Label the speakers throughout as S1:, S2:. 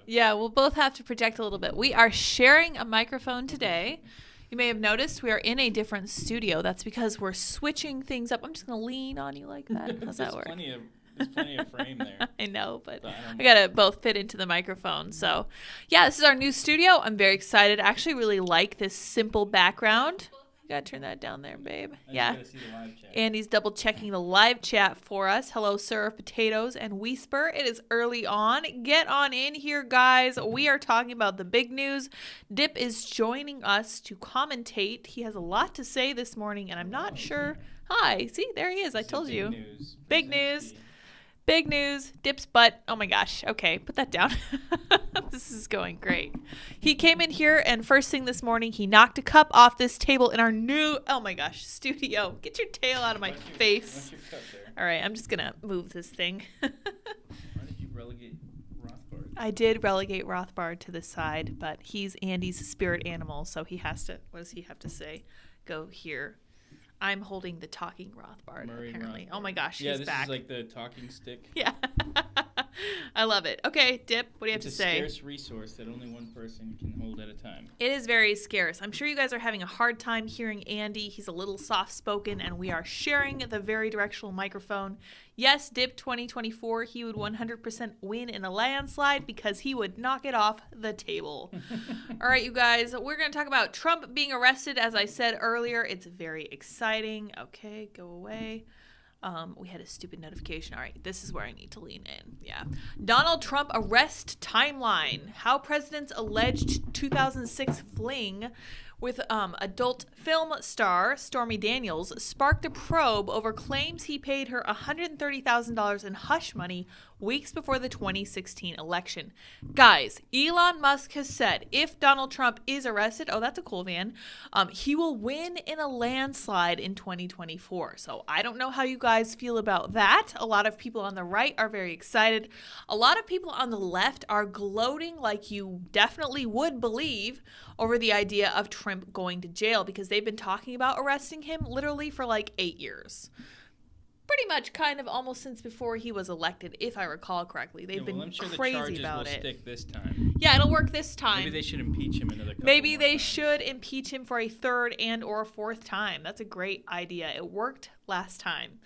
S1: Yeah, we'll both have to project a little bit. We are sharing a microphone today. You may have noticed we are in a different studio. That's because we're switching things up. I'm just going to lean on you like that. How's that work?
S2: There's plenty of frame there.
S1: I know, but I got to both fit into the microphone. So, yeah, this is our new studio. I'm very excited. I actually really like this simple background. You got to turn that down there, babe. Yeah.
S2: See the live chat.
S1: Andy's double checking the live chat for us. Hello, Sir of Potatoes and Whisper. It is early on. Get on in here, guys. We are talking about the big news. Dip is joining us to commentate. He has a lot to say this morning, and I'm not sure. Hi. See, there he is. I told you.
S2: News.
S1: Big news. Big news. Dip's butt. Oh my gosh. Okay, put that down. This is going great. He came in here and first thing this morning, he knocked a cup off this table in our new, oh my gosh, studio. Get your tail out of my face.
S2: Your cup there?
S1: All right, I'm just going to move this thing.
S2: Why did you relegate Rothbard?
S1: I did relegate Rothbard to the side, but he's Andy's spirit animal, so he has to, what does he have to say? Go here. I'm holding the talking Rothbard, apparently.
S2: Rothbard.
S1: Oh my gosh,
S2: yeah,
S1: he's back.
S2: Yeah, this is like the talking stick.
S1: Yeah. I love it. Okay, Dip, what do you have to say?
S2: It's a scarce resource that only one person can hold at a time.
S1: It is very scarce. I'm sure you guys are having a hard time hearing Andy. He's a little soft-spoken, and we are sharing the very directional microphone. Yes, Dip 2024, he would 100% win in a landslide because he would knock it off the table. All right, you guys, we're going to talk about Trump being arrested. As I said earlier, it's very exciting. Okay, go away. We had a stupid notification. All right, this is where I need to lean in. Yeah. Donald Trump arrest timeline. How president's alleged 2006 fling with adult film star Stormy Daniels sparked a probe over claims he paid her $130,000 in hush money weeks before the 2016 election. Guys, Elon Musk has said if Donald Trump is arrested, oh, that's a cool van, he will win in a landslide in 2024. So I don't know how you guys feel about that. A lot of people on the right are very excited. A lot of people on the left are gloating like you definitely would believe over the idea of Trump going to jail because they've been talking about arresting him literally for like 8 years. Pretty much kind of almost since before he was elected, if I recall correctly. They've been
S2: I'm sure
S1: crazy
S2: the
S1: about
S2: charges
S1: it.
S2: will stick this time.
S1: Yeah, it'll work this time.
S2: Maybe they should impeach him another couple
S1: Maybe
S2: more
S1: they
S2: times.
S1: should impeach him for a third and or fourth time. That's a great idea. It worked last time.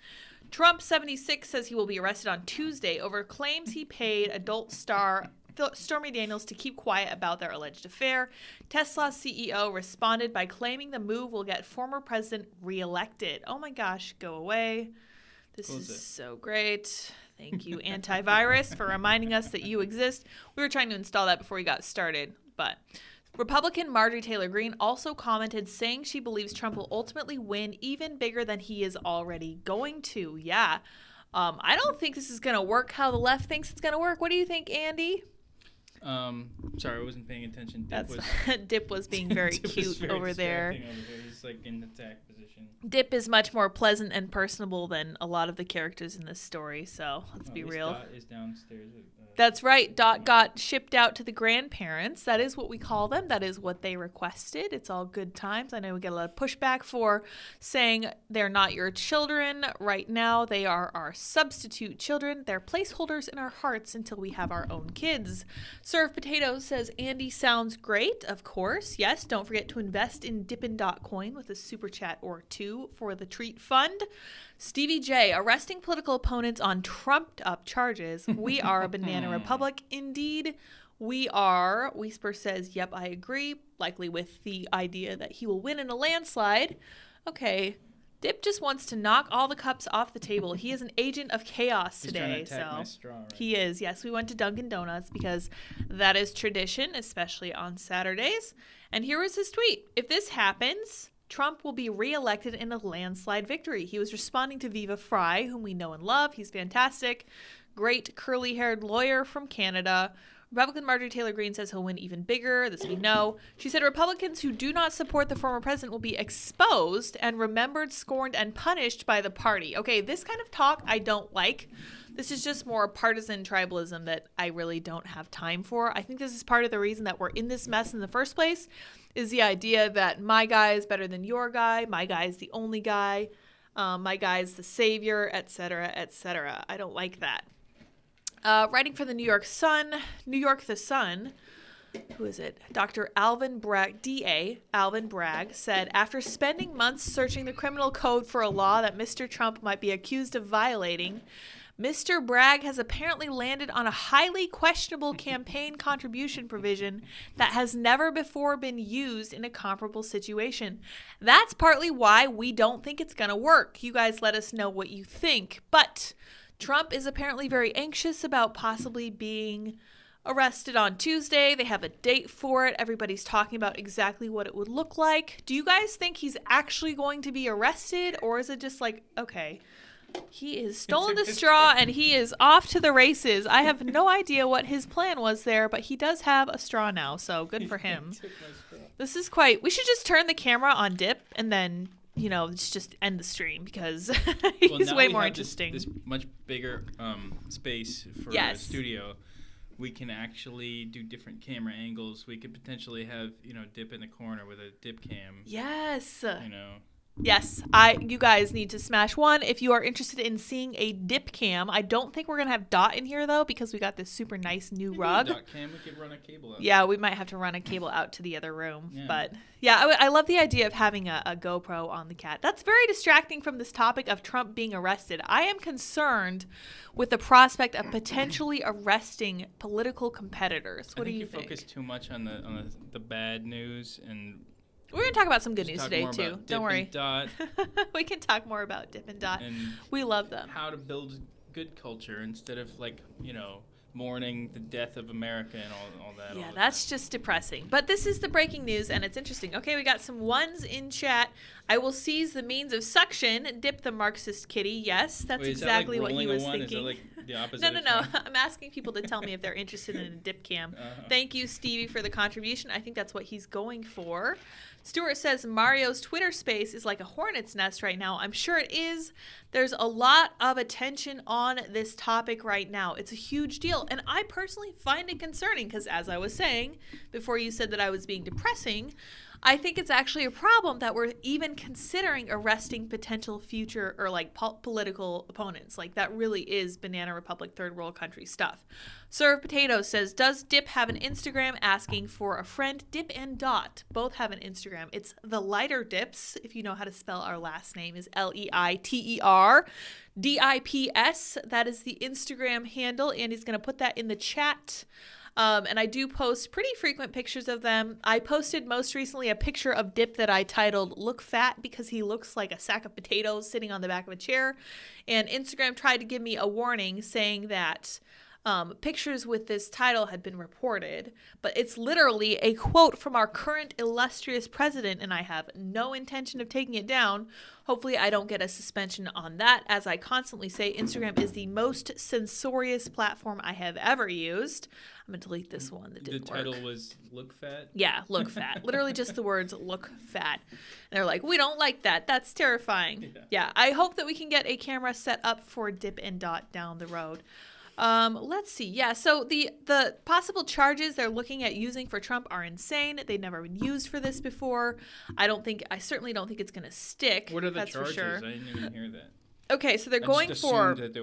S1: Trump 76 says he will be arrested on Tuesday over claims he paid adult star Stormy Daniels to keep quiet about their alleged affair. Tesla's CEO responded by claiming the move will get former president reelected. Oh my gosh, go away. This is so great. Thank you, antivirus, for reminding us that you exist. We were trying to install that before we got started, but Republican Marjorie Taylor Greene also commented saying she believes Trump will ultimately win even bigger than he is already going to. Yeah. I don't think this is going to work how the left thinks it's going to work. What do you think, Andy?
S2: Sorry, I wasn't paying attention.
S1: Dip was being very
S2: Dip was
S1: cute
S2: very
S1: over there.
S2: He's like in attack position.
S1: Dip is much more pleasant and personable than a lot of the characters in this story, so let's be real.
S2: Dot is downstairs.
S1: That's right. Dot got shipped out to the grandparents. That is what we call them. That is what they requested. It's all good times. I know we get a lot of pushback for saying they're not your children. Right now, they are our substitute children. They're placeholders in our hearts until we have our own kids. Serve Potatoes says, Andy sounds great. Of course. Yes, don't forget to invest in Dippin' Dot Coin with a super chat or two for the treat fund. Stevie J, arresting political opponents on trumped-up charges. We are a banana republic. Indeed, we are. Whisper says, yep, I agree. Likely with the idea that he will win in a landslide. Okay, Dip just wants to knock all the cups off the table. He is an agent of chaos today.
S2: He's trying to attack my straw right
S1: he
S2: now.
S1: is. Yes, we went to Dunkin' Donuts because that is tradition, especially on Saturdays. And here was his tweet. If this happens, Trump will be reelected in a landslide victory. He was responding to Viva Fry, whom we know and love. He's fantastic. Great curly-haired lawyer from Canada. Republican Marjorie Taylor Greene says he'll win even bigger. This we know. She said Republicans who do not support the former president will be exposed and remembered, scorned, and punished by the party. Okay, this kind of talk I don't like. This is just more partisan tribalism that I really don't have time for. I think this is part of the reason that we're in this mess in the first place, is the idea that my guy is better than your guy, my guy is the only guy, my guy is the savior, etc., etc. I don't like that. Writing for the New York The Sun, who is it? Dr. Alvin Bragg, D.A. Alvin Bragg, said, after spending months searching the criminal code for a law that Mr. Trump might be accused of violating, Mr. Bragg has apparently landed on a highly questionable campaign contribution provision that has never before been used in a comparable situation. That's partly why we don't think it's going to work. You guys let us know what you think. But Trump is apparently very anxious about possibly being arrested on Tuesday. They have a date for it. Everybody's talking about exactly what it would look like. Do you guys think he's actually going to be arrested, or is it just like, okay, he is stolen the straw and he is off to the races? I have no idea what his plan was there, but he does have a straw now, so good for him. This is we should just turn the camera on Dip and then, just end the stream because he's way more interesting.
S2: This much bigger space for a studio. We can actually do different camera angles. We could potentially have, Dip in the corner with a Dip cam.
S1: Yes. Yes, you guys need to smash one if you are interested in seeing a Dip cam. I don't think we're going to have Dot in here, though, because we got this super nice new rug.
S2: Dot cam, we could run a cable out.
S1: Yeah, we might have to run a cable out to the other room. Yeah. But, yeah, I love the idea of having a GoPro on the cat. That's very distracting from this topic of Trump being arrested. I am concerned with the prospect of potentially arresting political competitors. What do you think?
S2: I think you focus too much on the bad news, and
S1: we're going to talk about some good news today, too. Don't worry.
S2: Dot.
S1: We can talk more about Dip and Dot. We love them.
S2: How to build good culture instead of, mourning the death of America and all that.
S1: Yeah, that's just depressing. But this is the breaking news, and it's interesting. Okay, we got some ones in chat. I will seize the means of suction. Dip the Marxist kitty. Yes, that's exactly what he was thinking.
S2: Is that the opposite?
S1: No. I'm asking people to tell me if they're interested in a Dip cam. Thank you, Stevie, for the contribution. I think that's what he's going for. Stuart says Mario's Twitter space is like a hornet's nest right now. I'm sure it is. There's a lot of attention on this topic right now. It's a huge deal. And I personally find it concerning because, as I was saying before you said that I was being depressing, I think it's actually a problem that we're even considering arresting potential future or political opponents. That really is Banana Republic third world country stuff. Serve Potatoes says, does Dip have an Instagram? Asking for a friend. Dip and Dot both have an Instagram. It's the Lighter Dips. If you know how to spell our last name, is LEITERDIPS. That is the Instagram handle, and he's going to put that in the chat. And I do post pretty frequent pictures of them. I posted most recently a picture of Dip that I titled Look Fat because he looks like a sack of potatoes sitting on the back of a chair. And Instagram tried to give me a warning saying that pictures with this title had been reported, but it's literally a quote from our current illustrious president, and I have no intention of taking it down. Hopefully I don't get a suspension on that. As I constantly say, Instagram is the most censorious platform I have ever used. I'm going to delete this one that didn't work.
S2: The title was Look Fat?
S1: Yeah, look fat. Literally just the words look fat. And they're like, we don't like that. That's terrifying. Yeah, I hope that we can get a camera set up for Dip and Dot down the road. Let's see. Yeah, so the possible charges they're looking at using for Trump are insane. They've never been used for this before. I certainly don't think it's going to stick.
S2: What are the
S1: that's
S2: charges?
S1: For sure.
S2: I didn't even hear that.
S1: Okay, so they're going
S2: just
S1: for
S2: that they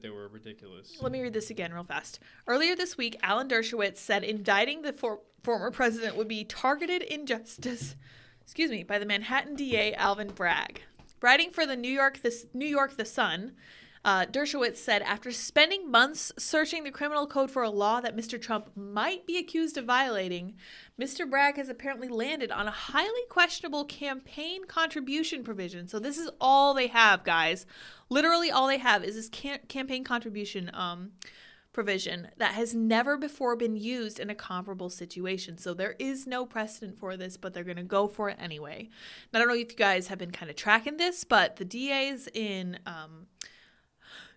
S2: were ridiculous.
S1: Let me read this again real fast. Earlier this week, Alan Dershowitz said indicting the former president would be targeted injustice, by the Manhattan DA Alvin Bragg. Writing for the New York The Sun, Dershowitz said, after spending months searching the criminal code for a law that Mr. Trump might be accused of violating, Mr. Bragg has apparently landed on a highly questionable campaign contribution provision. So this is all they have, guys. Literally all they have is this campaign contribution provision that has never before been used in a comparable situation. So there is no precedent for this, but they're going to go for it anyway. And I don't know if you guys have been kind of tracking this, but the DAs in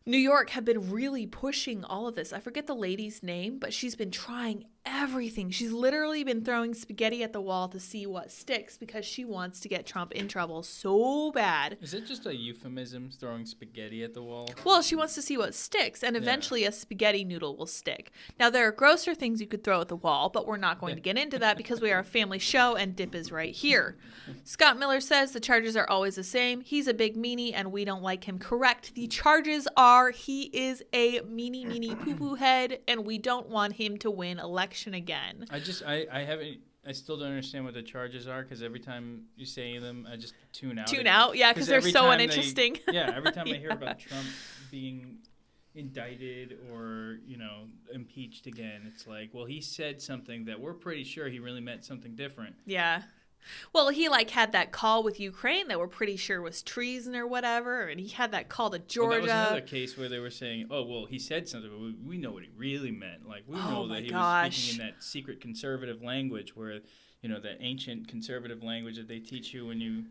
S1: New York have been really pushing all of this. I forget the lady's name, but she's been trying everything. She's literally been throwing spaghetti at the wall to see what sticks because she wants to get Trump in trouble so bad.
S2: Is it just a euphemism, throwing spaghetti at the wall?
S1: Well, she wants to see what sticks, and eventually a spaghetti noodle will stick. Now, there are grosser things you could throw at the wall, but we're not going to get into that because we are a family show and Dip is right here. Scott Miller says the charges are always the same. He's a big meanie and we don't like him. Correct. The charges are he is a meanie poo-poo head and we don't want him to win election again.
S2: I still don't understand what the charges are because every time you say them, I just tune out.
S1: Yeah, because they're so uninteresting.
S2: Every time I hear about Trump being indicted or, impeached again, it's like, well, he said something that we're pretty sure he really meant something different.
S1: Yeah. Well, he had that call with Ukraine that we're pretty sure was treason or whatever, and he had that call to Georgia.
S2: Well, that was another case where they were saying, oh, well, he said something, but we know what he really meant. Like, we know that he was speaking in that secret conservative language where, that ancient conservative language that they teach you when you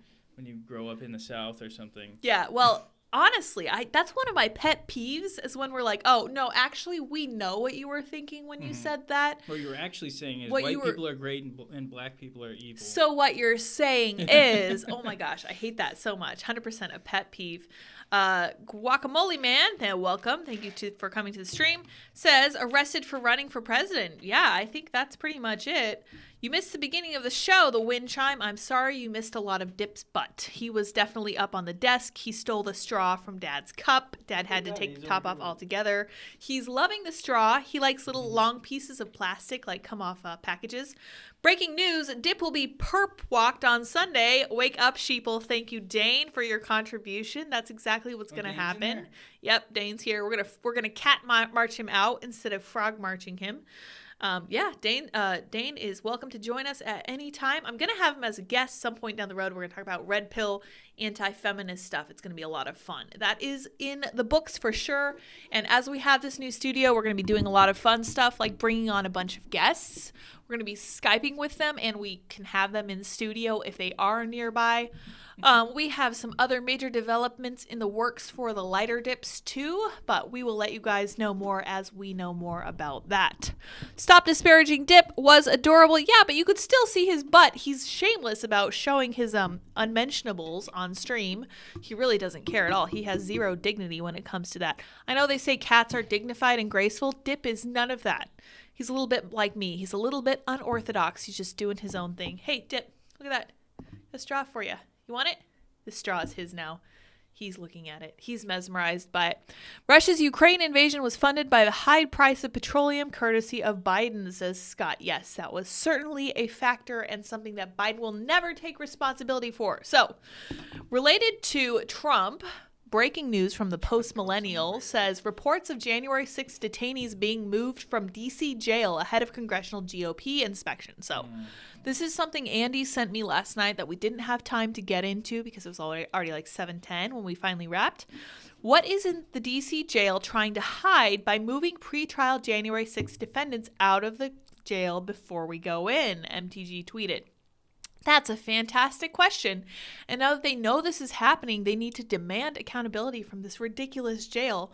S2: grow up in the South or something.
S1: Yeah, well, honestly, that's one of my pet peeves is when we're like, oh, no, actually, we know what you were thinking when you said that.
S2: What you were actually saying is white people are great and black people are evil.
S1: So what you're saying is, oh my gosh, I hate that so much. 100% a pet peeve. Guacamole Man, welcome. Thank you for coming to the stream. Says, arrested for running for president. Yeah, I think that's pretty much it. You missed the beginning of the show, the wind chime. I'm sorry you missed a lot of Dip's butt. He was definitely up on the desk. He stole the straw from Dad's cup. Dad had to take the top off altogether. He's loving the straw. He likes little long pieces of plastic come off packages. Breaking news, Dip will be perp walked on Sunday. Wake up, sheeple. Thank you, Dane, for your contribution. That's exactly what's going to happen. Yep, Dane's here. We're gonna cat march him out instead of frog marching him. Dane is welcome to join us at any time. I'm going to have him as a guest some point down the road. We're going to talk about red pill, anti-feminist stuff. It's going to be a lot of fun. That is in the books for sure. And as we have this new studio, we're going to be doing a lot of fun stuff like bringing on a bunch of guests. We're going to be Skyping with them and we can have them in studio if they are nearby. We have some other major developments in the works for the lighter dips too, but we will let you guys know more as we know more about that. Stop Disparaging Dip was adorable. Yeah, but you could still see his butt. He's shameless about showing his unmentionables on stream. He really doesn't care at all. He has zero dignity when it comes to that. I know they say cats are dignified and graceful. Dip is none of that. He's a little bit like me. He's a little bit unorthodox. He's just doing his own thing. Hey, Dip, look at that. A straw for you. You want it? The straw is his now. He's looking at it. He's mesmerized by it. Russia's Ukraine invasion was funded by the high price of petroleum, courtesy of Biden, says Scott. Yes, that was certainly a factor and something that Biden will never take responsibility for. So, related to Trump, breaking news from the Post-Millennial says reports of January 6th detainees being moved from D.C. jail ahead of congressional GOP inspection. So this is something Andy sent me last night that we didn't have time to get into because it was already like 7:10 when we finally wrapped. What is in the D.C. jail trying to hide by moving pretrial January 6th defendants out of the jail before we go in? MTG tweeted. That's a fantastic question. And now that they know this is happening, they need to demand accountability from this ridiculous jail.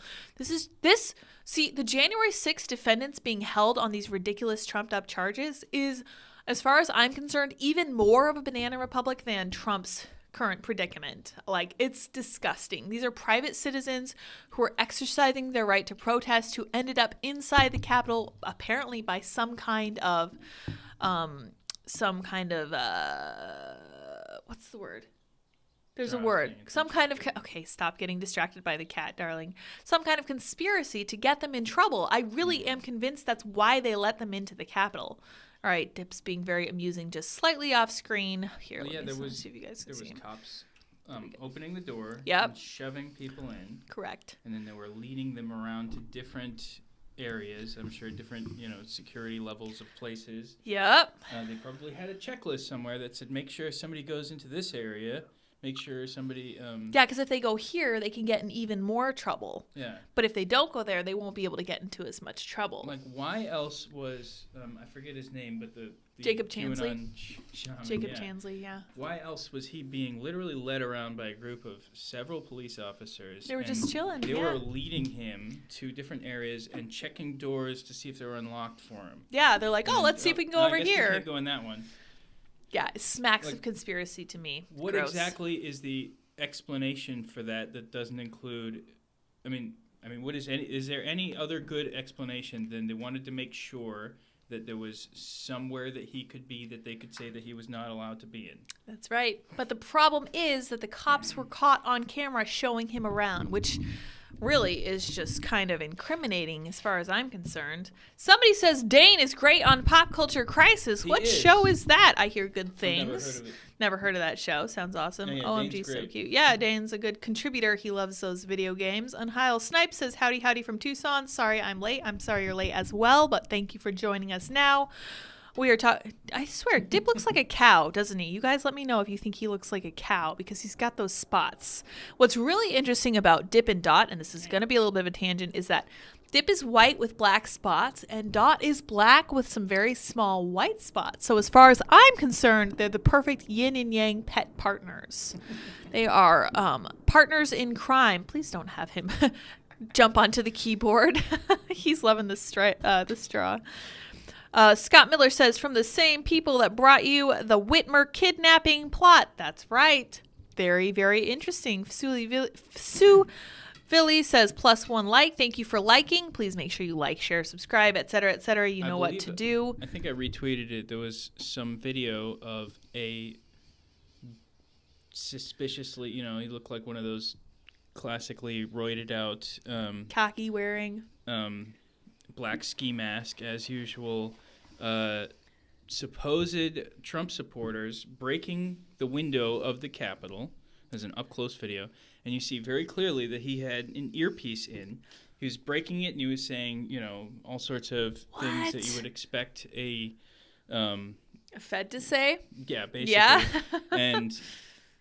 S1: See, the January 6th defendants being held on these ridiculous trumped up charges is, as far as I'm concerned, even more of a banana republic than Trump's current predicament. Like, it's disgusting. These are private citizens who are exercising their right to protest, who ended up inside the Capitol, apparently by some kind of what's the word? There's a word. Some kind of, okay, stop getting distracted by the cat, darling. Some kind of conspiracy to get them in trouble. I really am convinced that's why they let them into the Capitol. All right, Dip's being very amusing, just slightly off screen. Here, let me see if you guys can see him.
S2: There was cops opening the door
S1: and
S2: shoving people in.
S1: Correct.
S2: And then they were leading them around to different areas, I'm sure different, security levels of places.
S1: Yep.
S2: They probably had a checklist somewhere that said, make sure somebody goes into this area. Make sure somebody...
S1: Yeah, because if they go here, they can get in even more trouble.
S2: Yeah.
S1: But if they don't go there, they won't be able to get into as much trouble.
S2: Like, why else was... I forget his name, but the
S1: Jacob Chansley. Jacob
S2: yeah.
S1: Chansley, yeah.
S2: Why else was he being literally led around by a group of several police officers?
S1: They were just chilling,
S2: They were leading him to different areas and checking doors to see if they were unlocked for him.
S1: Yeah, they're like, let's see if we can go over here.
S2: We can't go in that one.
S1: Yeah, it smacks of conspiracy to me.
S2: What
S1: Gross.
S2: exactly is the explanation for that doesn't include... I mean, is there any other good explanation than they wanted to make sure that there was somewhere that he could be that they could say that he was not allowed to be in? That's
S1: right. But the problem is that the cops were caught on camera showing him around, which really is just kind of incriminating as far as I'm concerned. Somebody says Dane is great on Pop Culture Crisis. What show is that? I hear good things. Never heard of that show. Sounds awesome. Yeah, OMG, so cute. Yeah, Dane's a good contributor. He loves those video games. Unheil Snipe says, howdy from Tucson. Sorry I'm late. I'm sorry you're late as well, but thank you for joining us now. We are talking... I swear, Dip looks like a cow, doesn't he? You guys let me know if you think he looks like a cow, because he's got those spots. What's really interesting about Dip and Dot, and this is going to be a little bit of a tangent, is that Dip is white with black spots, and Dot is black with some very small white spots. So as far as I'm concerned, they're the perfect yin and yang pet partners. They are partners in crime. Please don't have him jump onto the keyboard. He's loving the straw. Scott Miller says, from the same people that brought you the Whitmer kidnapping plot. That's right. Very, very interesting. Sue Philly says, +1 like. Thank you for liking. Please make sure you like, share, subscribe, etc., etc. You know what to do.
S2: I think I retweeted it. There was some video of a suspiciously, he looked like one of those classically roided out...
S1: khaki wearing...
S2: black ski mask, as usual, supposed Trump supporters breaking the window of the Capitol. There's an up-close video, and you see very clearly that he had an earpiece in. He was breaking it, and he was saying, all sorts of things that you would expect a
S1: Fed to say?
S2: Yeah, basically.
S1: Yeah.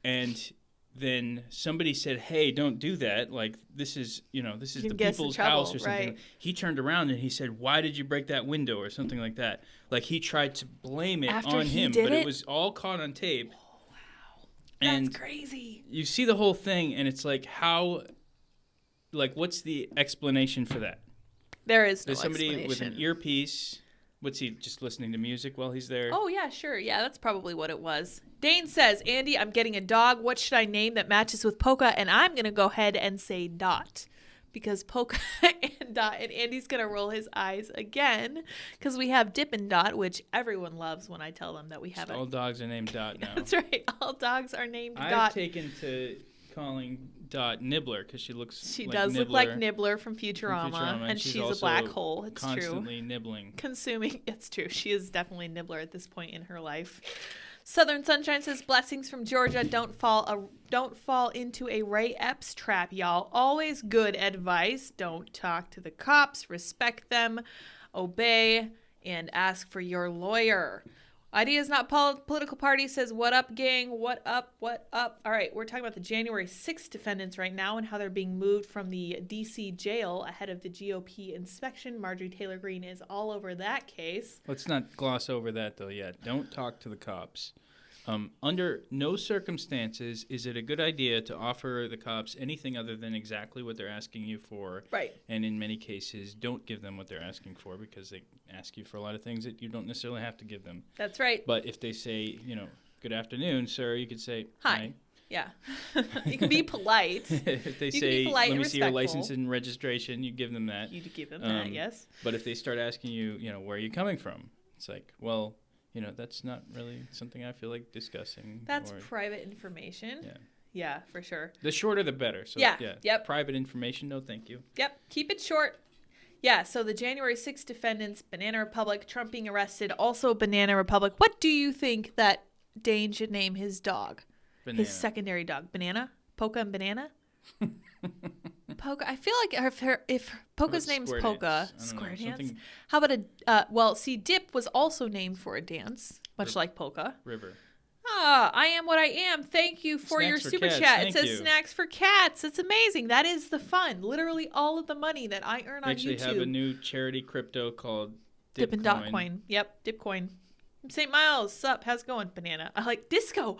S2: and then somebody said, hey, don't do that. Like, this is the people's house or something.
S1: Right.
S2: He turned around and he said, why did you break that window or something like that? Like, he tried to blame it on him, but it was all caught on tape.
S1: Oh, wow. That's crazy.
S2: You see the whole thing, and it's like, what's the explanation for that?
S1: There is no
S2: There's somebody
S1: explanation.
S2: with an earpiece. What's he, just listening to music while he's there?
S1: Oh, yeah, sure. Yeah, that's probably what it was. Dane says, Andy, I'm getting a dog. What should I name that matches with Polka? And I'm going to go ahead and say Dot. Because Polka and Dot. And Andy's going to roll his eyes again. Because we have Dip and Dot, which everyone loves when I tell them that we have
S2: all dogs are named Dot now.
S1: That's right. All dogs are named Dot.
S2: I've taken to calling Dot Nibbler because she
S1: does look like Nibbler from Futurama, and she's a black hole. It's
S2: constantly
S1: true.
S2: Nibbling.
S1: Consuming. It's true. She is definitely Nibbler at this point in her life. Southern Sunshine says, blessings from Georgia. Don't fall into a Ray Epps trap, y'all. Always good advice. Don't talk to the cops. Respect them. Obey and ask for your lawyer. Ideas Not Political Party says, what up, gang? What up? What up? All right, we're talking about the January 6th defendants right now and how they're being moved from the D.C. jail ahead of the GOP inspection. Marjorie Taylor Greene is all over that case.
S2: Let's not gloss over that, though, yet. Don't talk to the cops. Under no circumstances is it a good idea to offer the cops anything other than exactly what they're asking you for.
S1: Right.
S2: And in many cases, don't give them what they're asking for because they ask you for a lot of things that you don't necessarily have to give them.
S1: That's right.
S2: But if they say, good afternoon, sir, you could say, hi.
S1: Yeah. You can be polite.
S2: If they say, let me see your license and registration, you give them that.
S1: You give them that, yes.
S2: But if they start asking you, where are you coming from? It's like, well, that's not really something I feel like discussing.
S1: That's private information.
S2: Yeah.
S1: Yeah, for sure.
S2: The shorter, the better. So,
S1: yeah. Yep.
S2: Private information, no thank you.
S1: Yep. Keep it short. Yeah, so the January 6th defendants, Banana Republic, Trump being arrested, also Banana Republic. What do you think that Dane should name his dog?
S2: Banana.
S1: His secondary dog. Banana? Polka and Banana? Polka. I feel like if Polka's name's Polka, Square Dance. How about Dip was also named for a dance, much like Polka.
S2: River.
S1: I am what I am. Thank you for your super chat. It says Snacks for Cats. It's amazing. That is the fun. Literally all of the money that I earn on YouTube.
S2: We actually have a new charity crypto called
S1: Dip&Dot-Coin. Yep, Dipcoin. St. Miles, sup? How's it going, Banana? I like Disco.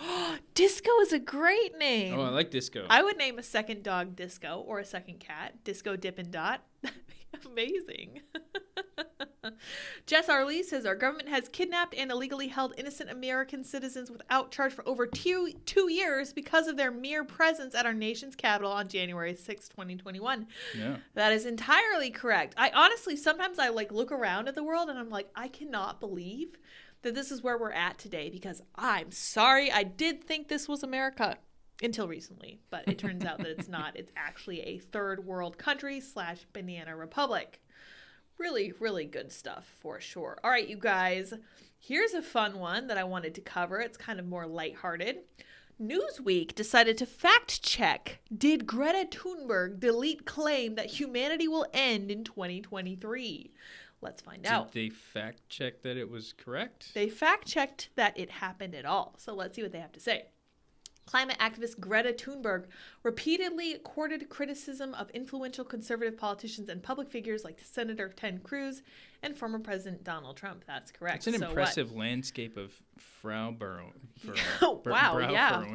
S1: Disco is a great name.
S2: Oh, I like Disco.
S1: I would name a second dog Disco or a second cat Disco Dip&Dot. That'd be amazing. Jess Arlee says our government has kidnapped and illegally held innocent American citizens without charge for over 2 years because of their mere presence at our nation's capital on January 6, 2021.
S2: Yeah.
S1: That is entirely correct. I honestly, sometimes I look around at the world and I'm like, I cannot believe that this is where we're at today, because I'm sorry, I did think this was America until recently, but it turns out that it's not. It's actually a third world country / banana republic. Really, really good stuff for sure. All right, you guys, here's a fun one that I wanted to cover. It's kind of more lighthearted. Newsweek decided to fact check. Did Greta Thunberg delete claim that humanity will end in 2023? Let's find out.
S2: Did they fact check that it was correct?
S1: They fact checked that it happened at all. So let's see what they have to say. Climate activist Greta Thunberg repeatedly courted criticism of influential conservative politicians and public figures like Senator Ted Cruz and former President Donald Trump. That's correct.
S2: It's an impressive landscape of brow furrowing.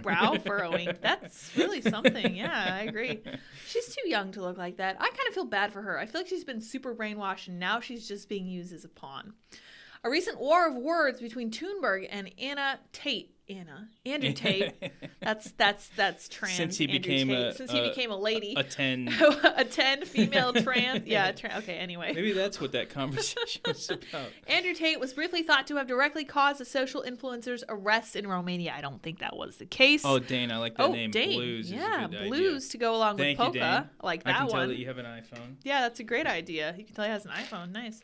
S1: Brow furrowing. That's really something. Yeah, I agree. She's too young to look like that. I kind of feel bad for her. I feel like she's been super brainwashed and now she's just being used as a pawn. A recent war of words between Thunberg and Andrew Tate. That's trans.
S2: Since he became
S1: a lady.
S2: A 10.
S1: A 10 female trans. Yeah. Okay. Anyway.
S2: Maybe that's what that conversation was about.
S1: Andrew Tate was briefly thought to have directly caused a social influencer's arrest in Romania. I don't think that was the case.
S2: Oh, Dane, I like that name.
S1: Dane.
S2: Blues.
S1: Yeah,
S2: is a good
S1: Blues
S2: idea.
S1: To go along with Polka.
S2: Dane.
S1: I like that one.
S2: I can tell that you have an iPhone.
S1: Yeah, that's a great idea. You can tell he has an iPhone. Nice.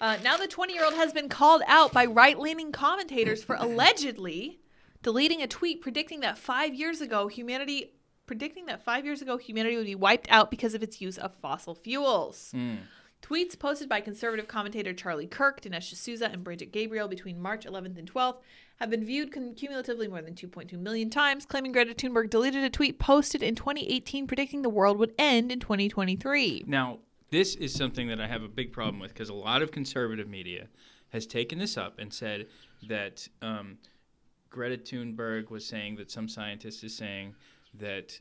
S1: Now the 20-year-old has been called out by right-leaning commentators for allegedly deleting a tweet predicting that 5 years ago humanity would be wiped out because of its use of fossil fuels. Tweets posted by conservative commentator Charlie Kirk, Dinesh D'Souza, and Bridget Gabriel between March 11th and 12th have been viewed cumulatively more than 2.2 million times, claiming Greta Thunberg deleted a tweet posted in 2018 predicting the world would end in 2023.
S2: Now, this is something that I have a big problem with because a lot of conservative media has taken this up and said that Greta Thunberg was saying that some scientist is saying that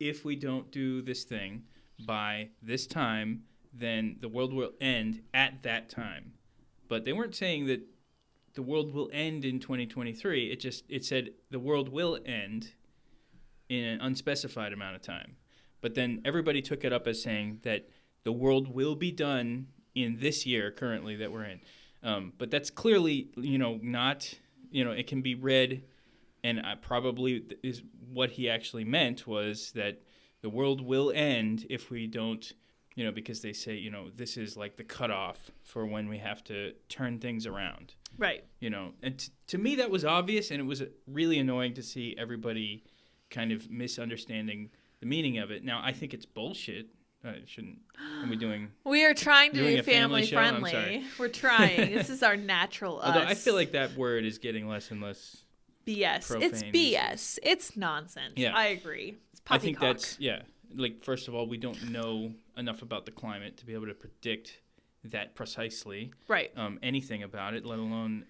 S2: if we don't do this thing by this time, then the world will end at that time. But they weren't saying that the world will end in 2023. It said the world will end in an unspecified amount of time. But then everybody took it up as saying that the world will be done in this year currently that we're in. But that's clearly, not, it can be read, and probably is what he actually meant was that the world will end if we don't, because they say, this is like the cutoff for when we have to turn things around.
S1: Right.
S2: And to me that was obvious, and it was really annoying to see everybody kind of misunderstanding the meaning of it. Now, I think it's bullshit.
S1: We are trying to be family
S2: show?
S1: friendly. We're trying. This is our natural us.
S2: Although I feel like that word is getting less and less
S1: BS. It's BS. It's nonsense. Yeah. I agree. It's poppycock.
S2: I think that's, like, first of all, we don't know enough about the climate to be able to predict that precisely.
S1: Right.
S2: Anything about it, let alone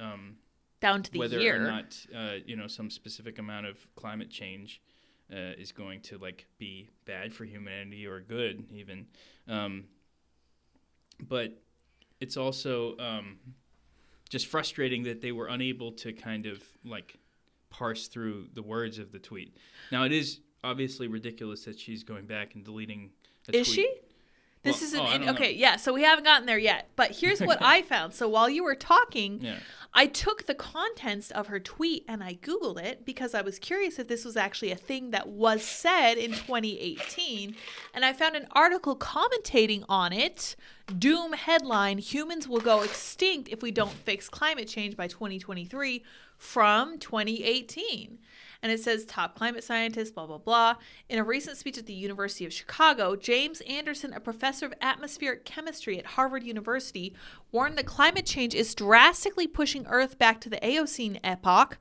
S1: down to the
S2: whether
S1: year.
S2: Or not, some specific amount of climate change is going to like be bad for humanity or good even. But it's also just frustrating that they were unable to kind of like parse through the words of the tweet. Now, it is obviously ridiculous that she's going back and deleting a tweet.
S1: Is she? This isn't okay. Yeah, so we haven't gotten there yet. But here's what I found. So while you were talking, I took the contents of her tweet and I Googled it because I was curious if this was actually a thing that was said in 2018. And I found an article commentating on it. Doom headline: Humans will go extinct if we don't fix climate change by 2023, from 2018. And it says top climate scientist, blah, blah, blah. In a recent speech at the University of Chicago, James Anderson, a professor of atmospheric chemistry at Harvard University, warned that climate change is drastically pushing Earth back to the Eocene epoch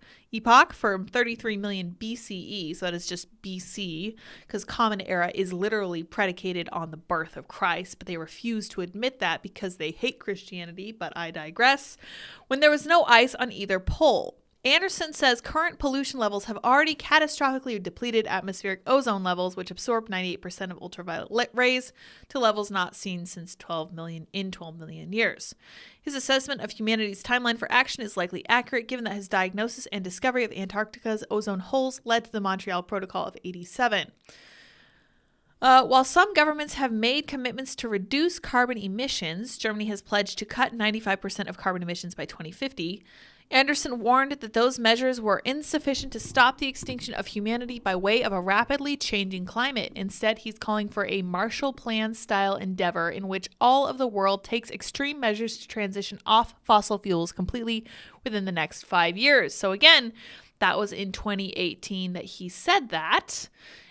S1: from 33 million BCE. So that is just BC, because Common Era is literally predicated on the birth of Christ, but they refuse to admit that because they hate Christianity, but I digress. When there was no ice on either pole. Anderson says current pollution levels have already catastrophically depleted atmospheric ozone levels, which absorb 98% of ultraviolet rays, to levels not seen since 12 million years. His assessment of humanity's timeline for action is likely accurate, given that his diagnosis and discovery of Antarctica's ozone holes led to the Montreal Protocol of '87. While some governments have made commitments to reduce carbon emissions, Germany has pledged to cut 95% of carbon emissions by 2050. Anderson warned that those measures were insufficient to stop the extinction of humanity by way of a rapidly changing climate. Instead, he's calling for a Marshall Plan-style endeavor in which all of the world takes extreme measures to transition off fossil fuels completely within the next 5 years. So again, that was in 2018 that he said that.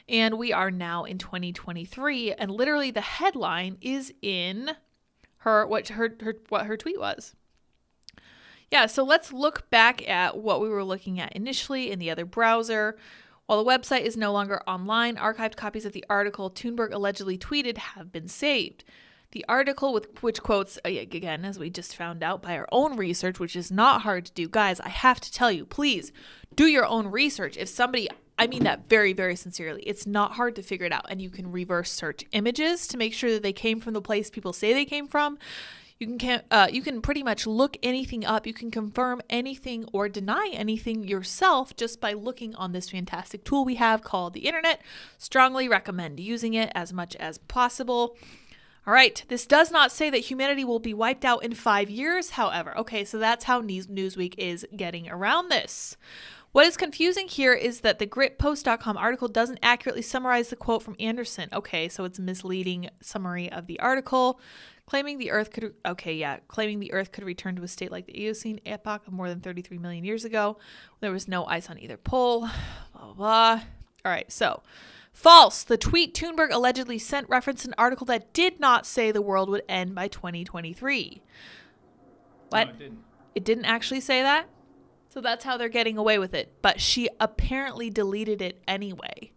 S1: And we are now in 2023, and literally the headline is in what her tweet was. Yeah, so let's look back at what we were looking at initially in the other browser. While the website is no longer online, archived copies of the article Thunberg allegedly tweeted have been saved. The article, which quotes, again, as we just found out by our own research, which is not hard to do. Guys, I have to tell you, please do your own research. If somebody, I mean that very, very sincerely, it's not hard to figure it out. And you can reverse search images to make sure that they came from the place people say they came from. You can pretty much look anything up. You can confirm anything or deny anything yourself just by looking on this fantastic tool we have called the internet. Strongly recommend using it as much as possible. All right, this does not say that humanity will be wiped out in 5 years, however. Okay, so that's how Newsweek is getting around this. What is confusing here is that the gritpost.com article doesn't accurately summarize the quote from Anderson. Okay, so it's a misleading summary of the article. Claiming the Earth could return to a state like the Eocene epoch of more than 33 million years ago. There was no ice on either pole. Blah, blah, blah. All right, so false. The tweet Thunberg allegedly sent referenced an article that did not say the world would end by 2023. What?
S2: No, it didn't.
S1: It didn't actually say that? So that's how they're getting away with it. But she apparently deleted it anyway.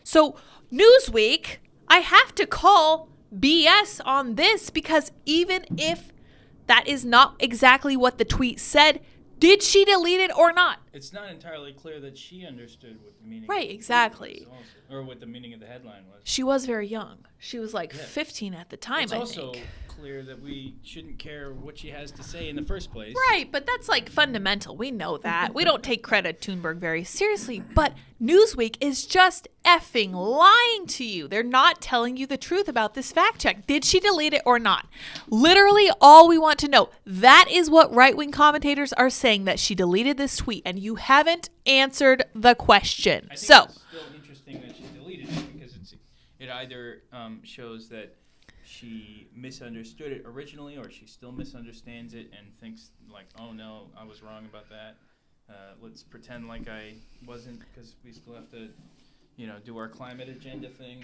S1: So Newsweek, I have to call BS on this, because even if that is not exactly what the tweet said, did she delete it or not?
S2: It's not entirely clear that she understood what the meaning
S1: right, exactly.
S2: was also, or what the meaning of the headline was.
S1: She was very young. She was like 15 at the time,
S2: it's
S1: I
S2: also
S1: think.
S2: Clear that we shouldn't care what she has to say in the first place.
S1: Right, but that's like fundamental. We know that. We don't take Greta Thunberg very seriously, but Newsweek is just effing lying to you. They're not telling you the truth about this fact check. Did she delete it or not? Literally all we want to know. That is what right-wing commentators are saying, that she deleted this tweet, and you haven't answered the question.
S2: I think
S1: so
S2: it's still interesting that she deleted it, because it either shows that she misunderstood it originally, or she still misunderstands it and thinks like, oh no, I was wrong about that. Let's pretend like I wasn't, because we still have to, do our climate agenda thing.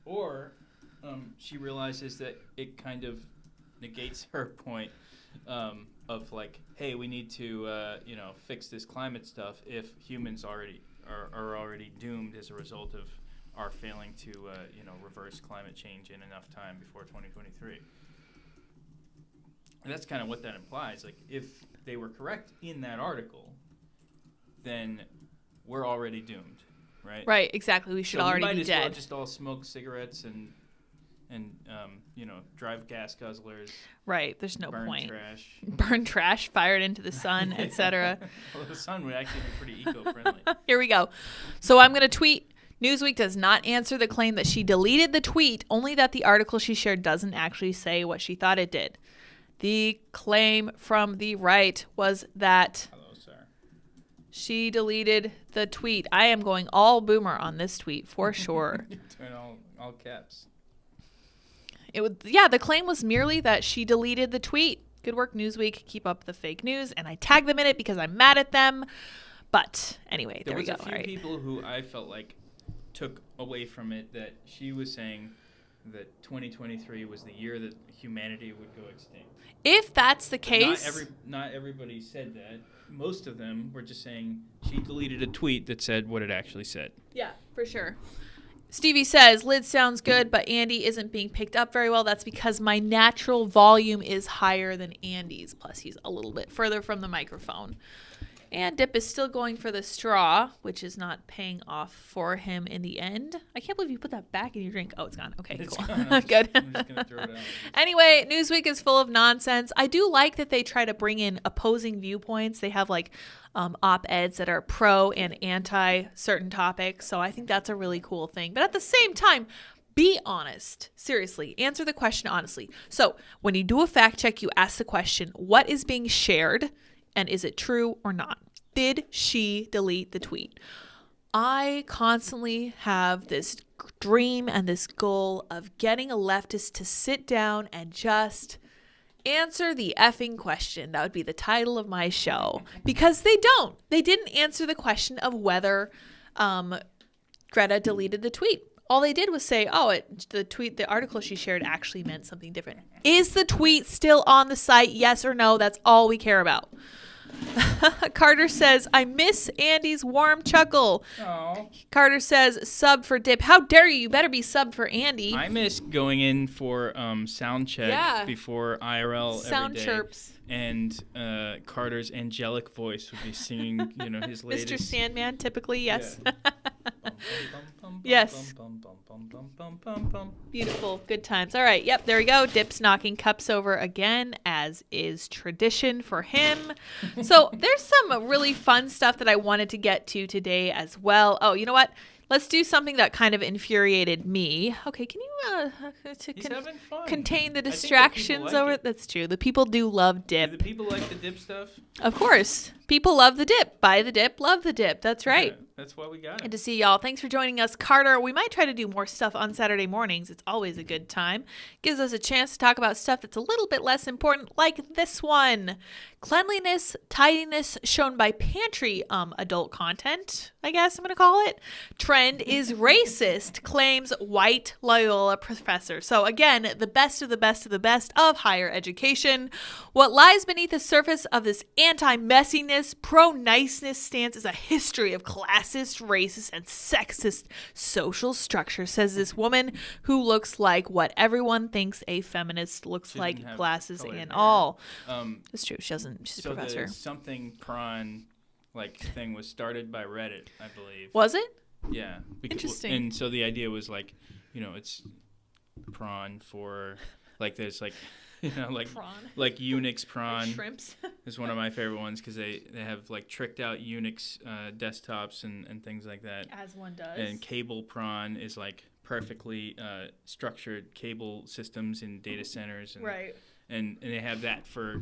S2: Or she realizes that it kind of negates her point of like, hey, we need to, fix this climate stuff if humans are already doomed as a result of our failing to, reverse climate change in enough time before 2023. And that's kind of what that implies. Like, if they were correct in that article, then we're already doomed, right?
S1: Right, exactly. We should already be dead.
S2: We might as well just all smoke cigarettes and drive gas guzzlers.
S1: Right, there's no point.
S2: Burn
S1: trash, fire it into the sun, etc.
S2: Well, the sun would actually be pretty eco-friendly.
S1: Here we go. So I'm going to tweet. Newsweek does not answer the claim that she deleted the tweet, only that the article she shared doesn't actually say what she thought it did. The claim from the right was that she deleted the tweet. I am going all boomer on this tweet for sure.
S2: Turn all caps.
S1: The claim was merely that she deleted the tweet. Good work, Newsweek. Keep up the fake news. And I tagged them in it because I'm mad at them. But anyway, there we go.
S2: There was a few people who I felt like took away from it that she was saying that 2023 was the year that humanity would go extinct.
S1: If that's the case...
S2: Not everybody said that. Most of them were just saying she deleted a tweet that said what it actually said.
S1: Yeah, for sure. Stevie says, Lyds sounds good, but Andy isn't being picked up very well. That's because my natural volume is higher than Andy's. Plus, he's a little bit further from the microphone. And Dip is still going for the straw, which is not paying off for him in the end. I can't believe you put that back in your drink. Oh, it's gone. Okay,
S2: it's
S1: cool.
S2: Gone.
S1: Good.
S2: I'm just going to throw it out.
S1: Anyway, Newsweek is full of nonsense. I do like that they try to bring in opposing viewpoints. They have like op-eds that are pro and anti certain topics. So I think that's a really cool thing. But at the same time, be honest. Seriously, answer the question honestly. So when you do a fact check, you ask the question, what is being shared? And is it true or not? Did she delete the tweet? I constantly have this dream and this goal of getting a leftist to sit down and just answer the effing question. That would be the title of my show. Because they don't. They didn't answer the question of whether Greta deleted the tweet. All they did was say, the article she shared actually meant something different. Is the tweet still on the site? Yes or no? That's all we care about. Carter says, I miss Andy's warm chuckle.
S2: Aww.
S1: Carter says, sub for Dip. How dare you? You better be sub for Andy.
S2: I miss going in for sound check before IRL
S1: sound
S2: every day.
S1: Chirps.
S2: And Carter's angelic voice would be singing, his latest.
S1: Mr. Sandman, typically, yes.
S2: Yeah.
S1: Yes. Beautiful. Good times. All right. Yep. There we go. Dip's knocking cups over again, as is tradition for him. So there's some really fun stuff that I wanted to get to today as well. Oh, you know what? Let's do something that kind of infuriated me. Okay, can you contain the distractions over? That's true. The people do love Dip.
S2: Do the people like the Dip stuff?
S1: Of course. People love the Dip. Buy the Dip, love the Dip. That's right.
S2: Yeah, that's why we got it.
S1: Good to see y'all. Thanks for joining us, Carter. We might try to do more stuff on Saturday mornings. It's always a good time. Gives us a chance to talk about stuff that's a little bit less important, like this one. Cleanliness, tidiness shown by Pantry adult content, I guess I'm going to call it. Trend is racist, claims white Loyola professor. So again, the best of the best of the best of higher education. What lies beneath the surface of this anti-messiness, pro-niceness stance is a history of classist, racist, and sexist social structure, says this woman who looks like what everyone thinks a feminist looks like, glasses and all. It's true. She doesn't. She's a professor.
S2: The something prawn thing was started by Reddit, I believe.
S1: Was it?
S2: Yeah.
S1: Interesting.
S2: And so the idea was it's prawn for there's
S1: prawn.
S2: Like Unix prawn.
S1: Like shrimps.
S2: is one of my favorite ones because they have tricked out Unix desktops and things like that.
S1: As one does.
S2: And cable prawn is perfectly structured cable systems in data centers. And,
S1: right.
S2: And they have that for,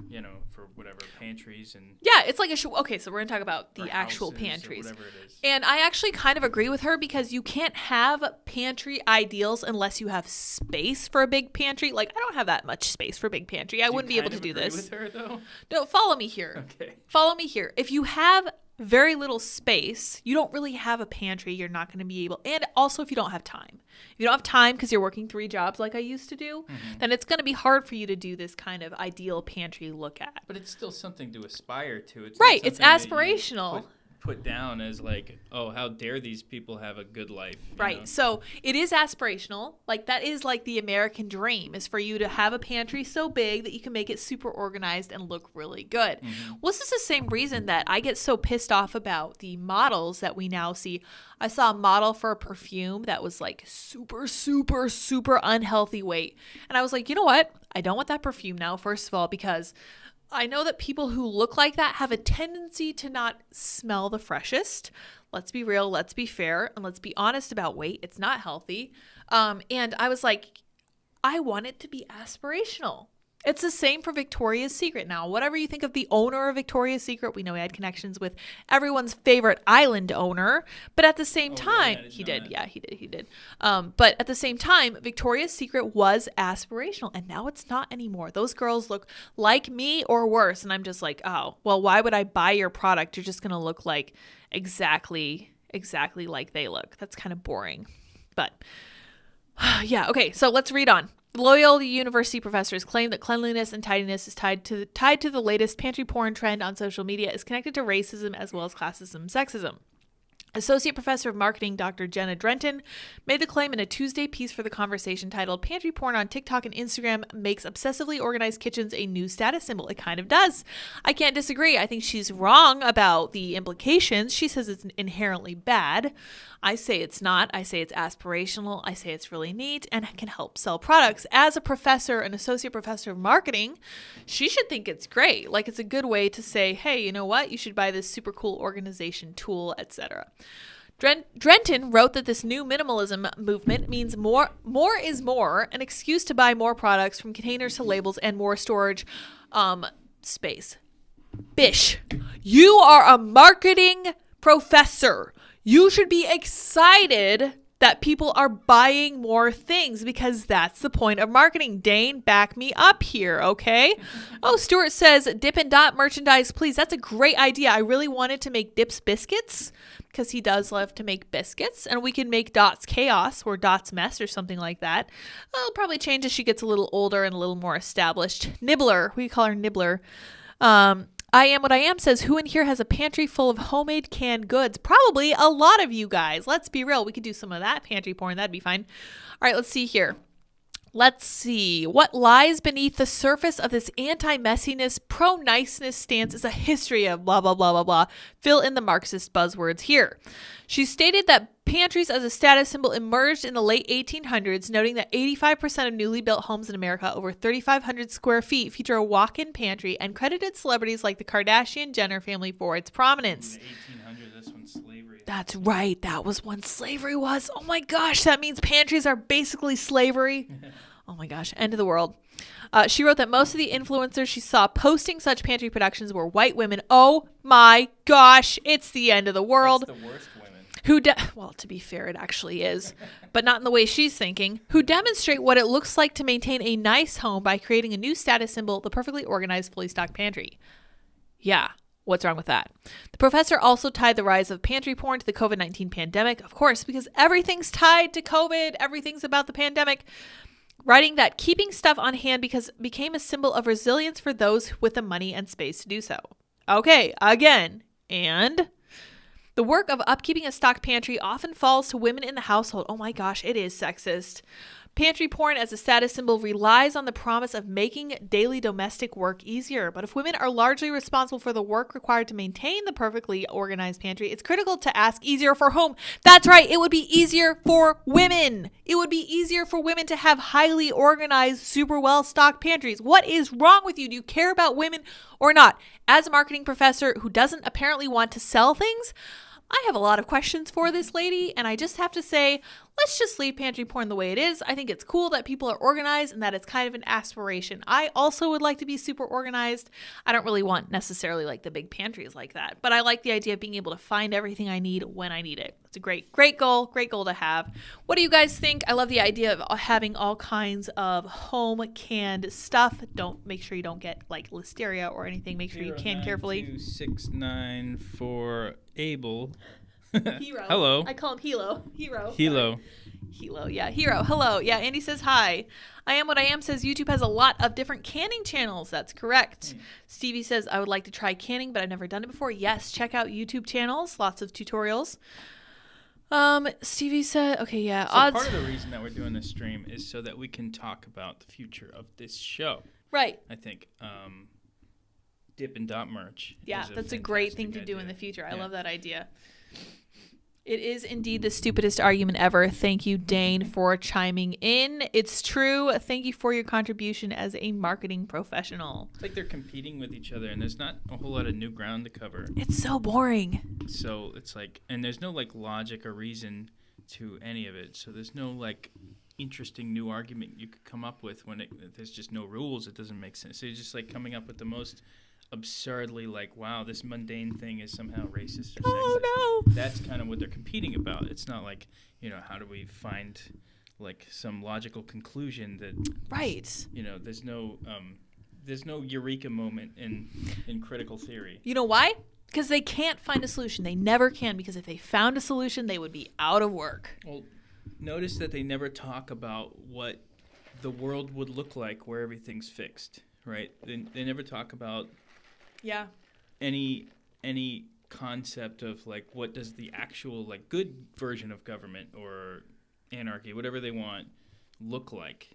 S2: for whatever, pantries and...
S1: Yeah, it's like okay, so we're going to talk about the actual pantries.
S2: Whatever it is.
S1: And I actually kind of agree with her because you can't have pantry ideals unless you have space for a big pantry. Like, I don't have that much space for a big pantry. I wouldn't be able to do this.
S2: With her, though?
S1: No, follow me here.
S2: Okay.
S1: Follow me here. If you have very little space, you don't really have a pantry. You're not going to be able, and also if you don't have time. If you don't have time because you're working 3 jobs like I used to do, then it's going to be hard for you to do this kind of ideal pantry look at.
S2: But it's still something to aspire to. It's
S1: right. It's aspirational.
S2: Put down as like, oh, how dare these people have a good life.
S1: Right. So it is aspirational. Like, that is like the American dream, is for you to have a pantry so big that you can make it super organized and look really good. Well, this is the same reason that I get so pissed off about the models that we now see. I saw a model for a perfume that was like super, super, super unhealthy weight. And I was like, you know what? I don't want that perfume now, first of all, because I know that people who look like that have a tendency to not smell the freshest. Let's be real, let's be fair, and let's be honest about weight. It's not healthy. And I was like, I want it to be aspirational. It's the same for Victoria's Secret. Now, whatever you think of the owner of Victoria's Secret, we know he had connections with everyone's favorite island owner. But at the same time, he did. But at the same time, Victoria's Secret was aspirational, and now it's not anymore. Those girls look like me or worse. And I'm just like, oh, well, why would I buy your product? You're just going to look like exactly like they look. That's kind of boring. But yeah, okay, so let's read on. Loyal University professors claim that cleanliness and tidiness is tied to the latest pantry porn trend on social media, is connected to racism as well as classism and sexism. Associate Professor of Marketing Dr. Jenna Drenton made the claim in a Tuesday piece for The Conversation titled "Pantry Porn on TikTok and Instagram Makes Obsessively Organized Kitchens a New Status Symbol." It kind of does. I can't disagree. I think she's wrong about the implications. She says it's inherently bad. I say it's not. I say it's aspirational. I say it's really neat and can help sell products. As a professor, an associate professor of marketing, she should think it's great. Like, it's a good way to say, hey, you know what? You should buy this super cool organization tool, etc. Drenton wrote that this new minimalism movement means more is more, an excuse to buy more products from containers to labels and more storage space. Bish, you are a marketing professor. You should be excited that people are buying more things because that's the point of marketing. Dane, back me up here, okay? Oh, Stuart says, Dip and Dot merchandise, please. That's a great idea. I really wanted to make Dip's biscuits because he does love to make biscuits. And we can make Dot's chaos or Dot's mess or something like that. I'll probably change as she gets a little older and a little more established. Nibbler, we call her Nibbler. I Am What I Am says, who in here has a pantry full of homemade canned goods? Probably a lot of you guys. Let's be real. We could do some of that pantry porn. That'd be fine. All right, let's see here. Let's see. What lies beneath the surface of this anti-messiness, pro-niceness stance is a history of blah, blah, blah, blah, blah. Fill in the Marxist buzzwords here. She stated that pantries as a status symbol emerged in the late 1800s, noting that 85% of newly built homes in America, over 3,500 square feet, feature a walk-in pantry, and credited celebrities like the Kardashian-Jenner family for its prominence.
S2: In the 1800s, that's when slavery.
S1: That's right. That was when slavery was. Oh my gosh, that means pantries are basically slavery. Oh my gosh, end of the world. She wrote that most of the influencers she saw posting such pantry productions were white women. Oh my gosh, it's the end of the world.
S2: That's the worst women.
S1: Well, to be fair, it actually is, but not in the way she's thinking, who demonstrate what it looks like to maintain a nice home by creating a new status symbol, the perfectly organized, fully stocked pantry. Yeah, what's wrong with that? The professor also tied the rise of pantry porn to the COVID-19 pandemic, of course, because everything's tied to COVID, everything's about the pandemic, writing that keeping stuff on hand became a symbol of resilience for those with the money and space to do so. Okay, again, and the work of upkeeping a stocked pantry often falls to women in the household. Oh my gosh, it is sexist. Pantry porn as a status symbol relies on the promise of making daily domestic work easier. But if women are largely responsible for the work required to maintain the perfectly organized pantry, it's critical to ask easier for whom? That's right, it would be easier for women. It would be easier for women to have highly organized, super well-stocked pantries. What is wrong with you? Do you care about women or not? As a marketing professor who doesn't apparently want to sell things, I have a lot of questions for this lady, and I just have to say, let's just leave pantry porn the way it is. I think it's cool that people are organized and that it's kind of an aspiration. I also would like to be super organized. I don't really want necessarily like the big pantries like that, but I like the idea of being able to find everything I need when I need it. It's a great goal to have. What do you guys think? I love the idea of having all kinds of home canned stuff. Make sure you don't get like listeria or anything. Make sure you can carefully.
S2: 694 Abel.
S1: Hero.
S2: Hello.
S1: I call him Hilo. Hero. Yeah, Hero. Hello. Yeah, Andy says hi. I Am What I Am says YouTube has a lot of different canning channels. That's correct. Stevie says, I would like to try canning, but I've never done it before. Yes, check out YouTube channels. Lots of tutorials. Stevie said, okay, yeah.
S2: So part of the reason that we're doing this stream is so that we can talk about the future of this show.
S1: Right.
S2: I think Dip and Dot merch.
S1: Yeah, that's a great thing to do in the future. I love that idea. It is indeed the stupidest argument ever. Thank you, Dane, for chiming in. It's true. Thank you for your contribution as a marketing professional.
S2: It's like they're competing with each other, and there's not a whole lot of new ground to cover.
S1: It's so boring.
S2: So it's like, and there's no like logic or reason to any of it. So there's no like interesting new argument you could come up with when there's just no rules. It doesn't make sense. So you're just like coming up with the most absurdly like, wow, this mundane thing is somehow racist or sexist.
S1: Oh no.
S2: That's kind of what they're competing about. It's not like, how do we find like some logical conclusion that there's no eureka moment in critical theory.
S1: You know why? Because they can't find a solution. They never can, because if they found a solution, they would be out of work.
S2: Well, notice that they never talk about what the world would look like where everything's fixed, right? They never talk about any concept of like what does the actual like good version of government or anarchy, whatever they want, look like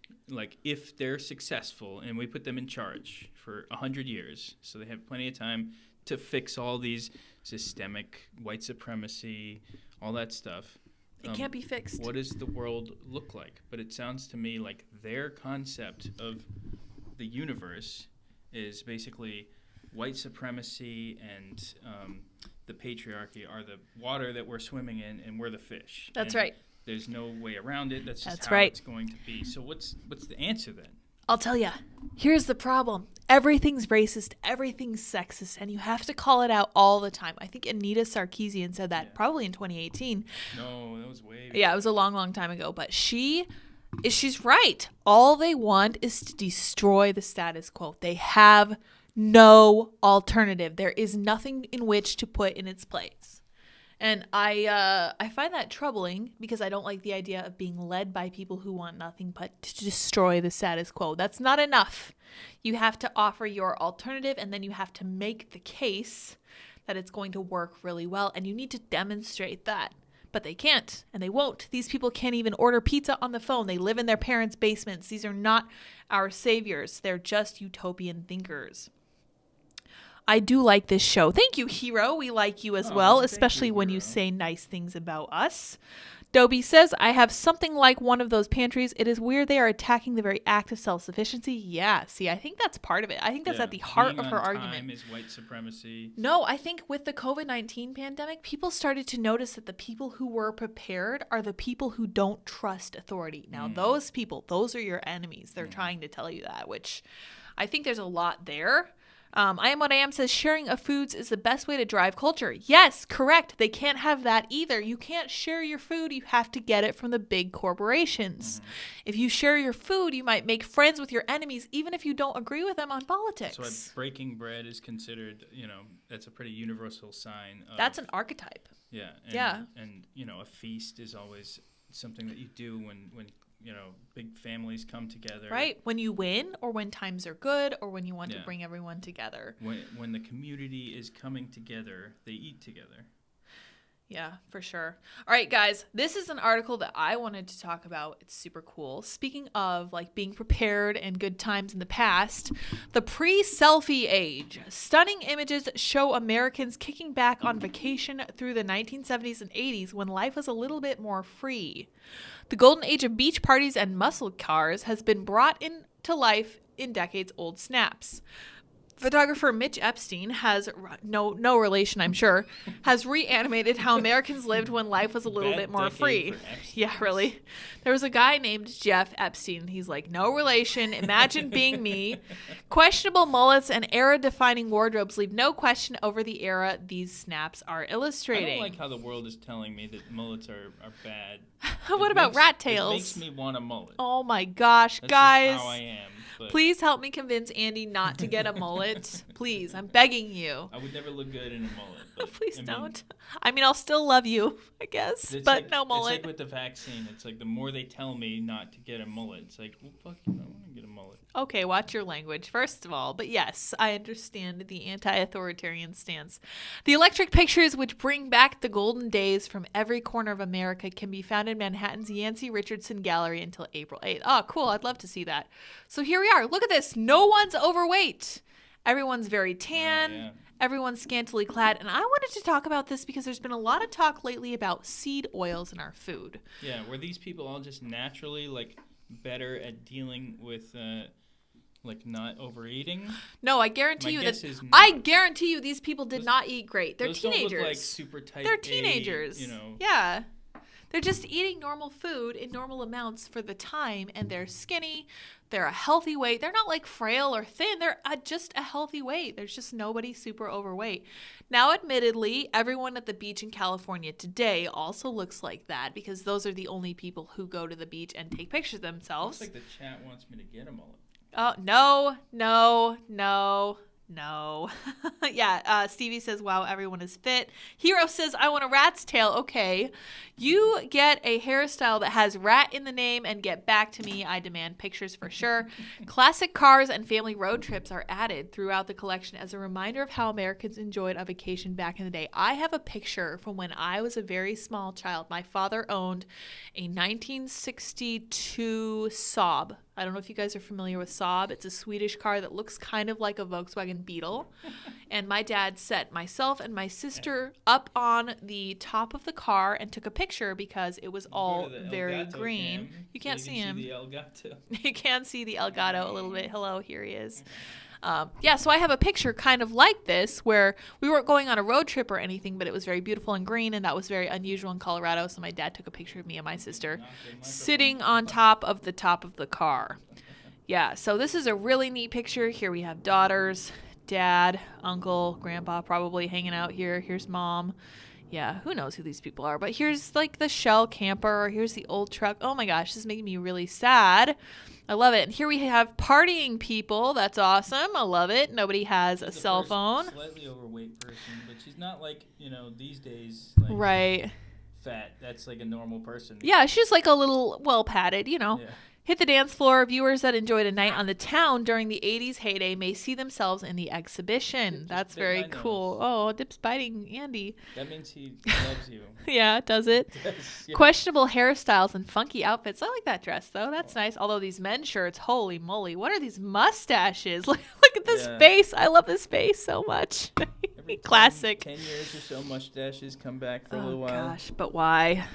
S2: if they're successful and we put them in charge for 100 years, so they have plenty of time to fix all these systemic white supremacy, all that stuff.
S1: It can't be fixed.
S2: What does the world look like? But it sounds to me like their concept of the universe is basically white supremacy and the patriarchy are the water that we're swimming in, and we're the fish.
S1: That's right.
S2: There's no way around it. That's just how it's going to be. So what's the answer then?
S1: I'll tell you. Here's the problem. Everything's racist. Everything's sexist. And you have to call it out all the time. I think Anita Sarkeesian said that probably in 2018.
S2: No, that was way before.
S1: Yeah, it was a long, long time ago. But she's right. All they want is to destroy the status quo. They have no alternative. There is nothing in which to put in its place. And I find that troubling because I don't like the idea of being led by people who want nothing but to destroy the status quo. That's not enough. You have to offer your alternative, and then you have to make the case that it's going to work really well, and you need to demonstrate that. But they can't, and they won't. These people can't even order pizza on the phone. They live in their parents' basements. These are not our saviors. They're just utopian thinkers. I do like this show. Thank you, Hero. We like you as well, especially when you say nice things about us. Dobie says, I have something like one of those pantries. It is weird they are attacking the very act of self-sufficiency. Yeah, see, I think that's part of it. I think that's at the heart of her argument.
S2: Time is white supremacy.
S1: No, I think with the COVID-19 pandemic, people started to notice that the people who were prepared are the people who don't trust authority. Now, those people, those are your enemies. They're trying to tell you that, which I think there's a lot there. I Am What I Am says sharing of foods is the best way to drive culture. Yes, correct. They can't have that either. You can't share your food. You have to get it from the big corporations. If you share your food, you might make friends with your enemies, even if you don't agree with them on politics.
S2: So breaking bread is considered, that's a pretty universal sign.
S1: That's an archetype.
S2: Yeah. And a feast is always something that you do when big families come together.
S1: Right. When you win, or when times are good, or when you want to bring everyone together.
S2: When the community is coming together, they eat together.
S1: Yeah, for sure. All right, guys, this is an article that I wanted to talk about. It's super cool. Speaking of being prepared and good times in the past, the pre-selfie age. Stunning images show Americans kicking back on vacation through the 1970s and 80s when life was a little bit more free. The golden age of beach parties and muscle cars has been brought into life in decades-old snaps. photographer Mitch Epstein has no relation, I'm sure, has reanimated how Americans lived when life was a little bit more free. Yeah, really. There was a guy named Jeff Epstein. He's like, no relation. Imagine being me. Questionable mullets and era-defining wardrobes leave no question over the era these snaps are illustrating.
S2: I don't like how the world is telling me that mullets are bad.
S1: What about rat tails?
S2: It makes me want a mullet.
S1: Oh my gosh,
S2: That's
S1: guys.
S2: Just how I am. But
S1: please help me convince Andy not to get a mullet. Please, I'm begging you.
S2: I would never look good in a mullet. But,
S1: please don't. I mean, I'll still love you, I guess, but
S2: like,
S1: no mullet.
S2: It's like with the vaccine. It's like the more they tell me not to get a mullet, it's like, well, fuck you, I don't want to get a mullet.
S1: Okay, watch your language, first of all. But yes, I understand the anti-authoritarian stance. The electric pictures which bring back the golden days from every corner of America can be found in Manhattan's Yancey Richardson Gallery until April 8th. Oh, cool. I'd love to see that. So here we are. Look at this. No one's overweight. Everyone's very tan.
S2: Yeah.
S1: Everyone's scantily clad. And I wanted to talk about this because there's been a lot of talk lately about seed oils in our food.
S2: Yeah, were these people all just naturally, like, better at dealing with... like not overeating?
S1: No, I guarantee I guarantee you these people did not eat great. They're teenagers.
S2: Don't look like super type
S1: They're teenagers.
S2: A, you know.
S1: Yeah. They're just eating normal food in normal amounts for the time, and they're skinny. They're a healthy weight. They're not like frail or thin. They're just a healthy weight. There's just nobody super overweight. Now, admittedly, everyone at the beach in California today also looks like that because those are the only people who go to the beach and take pictures of themselves.
S2: Looks like the chat wants me to get a mullet.
S1: Oh, no. Yeah, Stevie says, wow, everyone is fit. Hero says, I want a rat's tail. Okay. You get a hairstyle that has rat in the name and get back to me. I demand pictures for sure. Classic cars and family road trips are added throughout the collection as a reminder of how Americans enjoyed a vacation back in the day. I have a picture from when I was a very small child. My father owned a 1962 Saab. I don't know if you guys are familiar with Saab. It's a Swedish car that looks kind of like a Volkswagen Beetle. And my dad set myself and my sister up on the top of the car and took a picture because it was all very green. You can't see him. You can see the Elgato a little bit. Hello, here he is. So I have a picture kind of like this where we weren't going on a road trip or anything, but it was very beautiful and green, and that was very unusual in Colorado. So my dad took a picture of me and my sister sitting on top of the car. Yeah, so this is a really neat picture. Here we have daughters, dad, uncle, grandpa probably hanging out here. Here's mom. Yeah, who knows who these people are. But here's like the Shell camper. Here's the old truck. Oh my gosh, this is making me really sad. I love it. And here we have partying people. That's awesome. I love it. Nobody has a cell phone.
S2: Slightly overweight person, but she's not like, these days. Like,
S1: right.
S2: Fat. That's like a normal person.
S1: Yeah, she's like a little well padded, Yeah. Hit the dance floor. Viewers that enjoyed a night on the town during the 80s heyday may see themselves in the exhibition. That's very cool. Oh, Dip's biting Andy.
S2: That means he loves you.
S1: Yeah, does it? Yes, yeah. Questionable hairstyles and funky outfits. I like that dress, though. That's nice. Although these men's shirts, holy moly. What are these mustaches? Look at this face. I love this face so much. Classic.
S2: 10 years or so, mustaches come back for a little while.
S1: Oh, gosh, but why?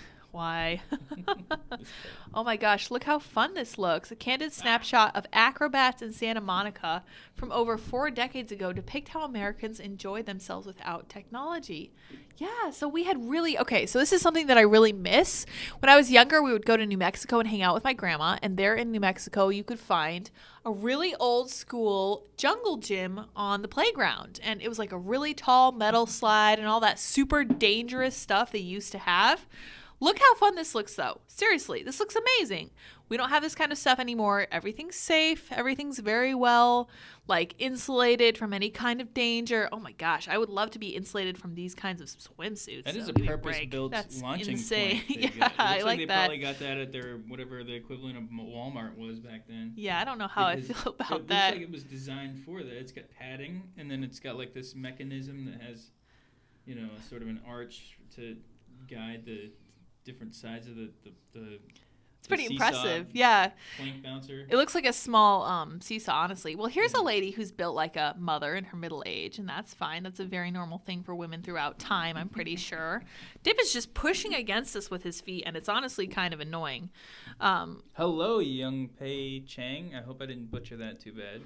S1: Oh my gosh, look how fun this looks. A candid snapshot of acrobats in Santa Monica from over 4 decades ago depict how Americans enjoy themselves without technology. Yeah, so we had so this is something that I really miss. When I was younger, we would go to New Mexico and hang out with my grandma, and there in New Mexico, you could find a really old school jungle gym on the playground. And it was like a really tall metal slide and all that super dangerous stuff they used to have. Look how fun this looks, though. Seriously, this looks amazing. We don't have this kind of stuff anymore. Everything's safe. Everything's very well, insulated from any kind of danger. Oh, my gosh. I would love to be insulated from these kinds of swimsuits.
S2: That is a purpose-built launching point.
S1: Yeah, I like
S2: they
S1: that.
S2: They probably got that at their, whatever the equivalent of Walmart was back then.
S1: Yeah, I don't know how I feel about that.
S2: It looks like it was designed for that. It's got padding, and then it's got, this mechanism that has, sort of an arch to guide the different sides of the
S1: it's pretty impressive. Yeah.
S2: Plank bouncer.
S1: It looks like a small seesaw, honestly. Well, here's a lady who's built like a mother in her middle age, and that's fine. That's a very normal thing for women throughout time, I'm pretty sure. Dip is just pushing against us with his feet, and it's honestly kind of annoying.
S2: Hello, Young Pei Chang. I hope I didn't butcher that too bad.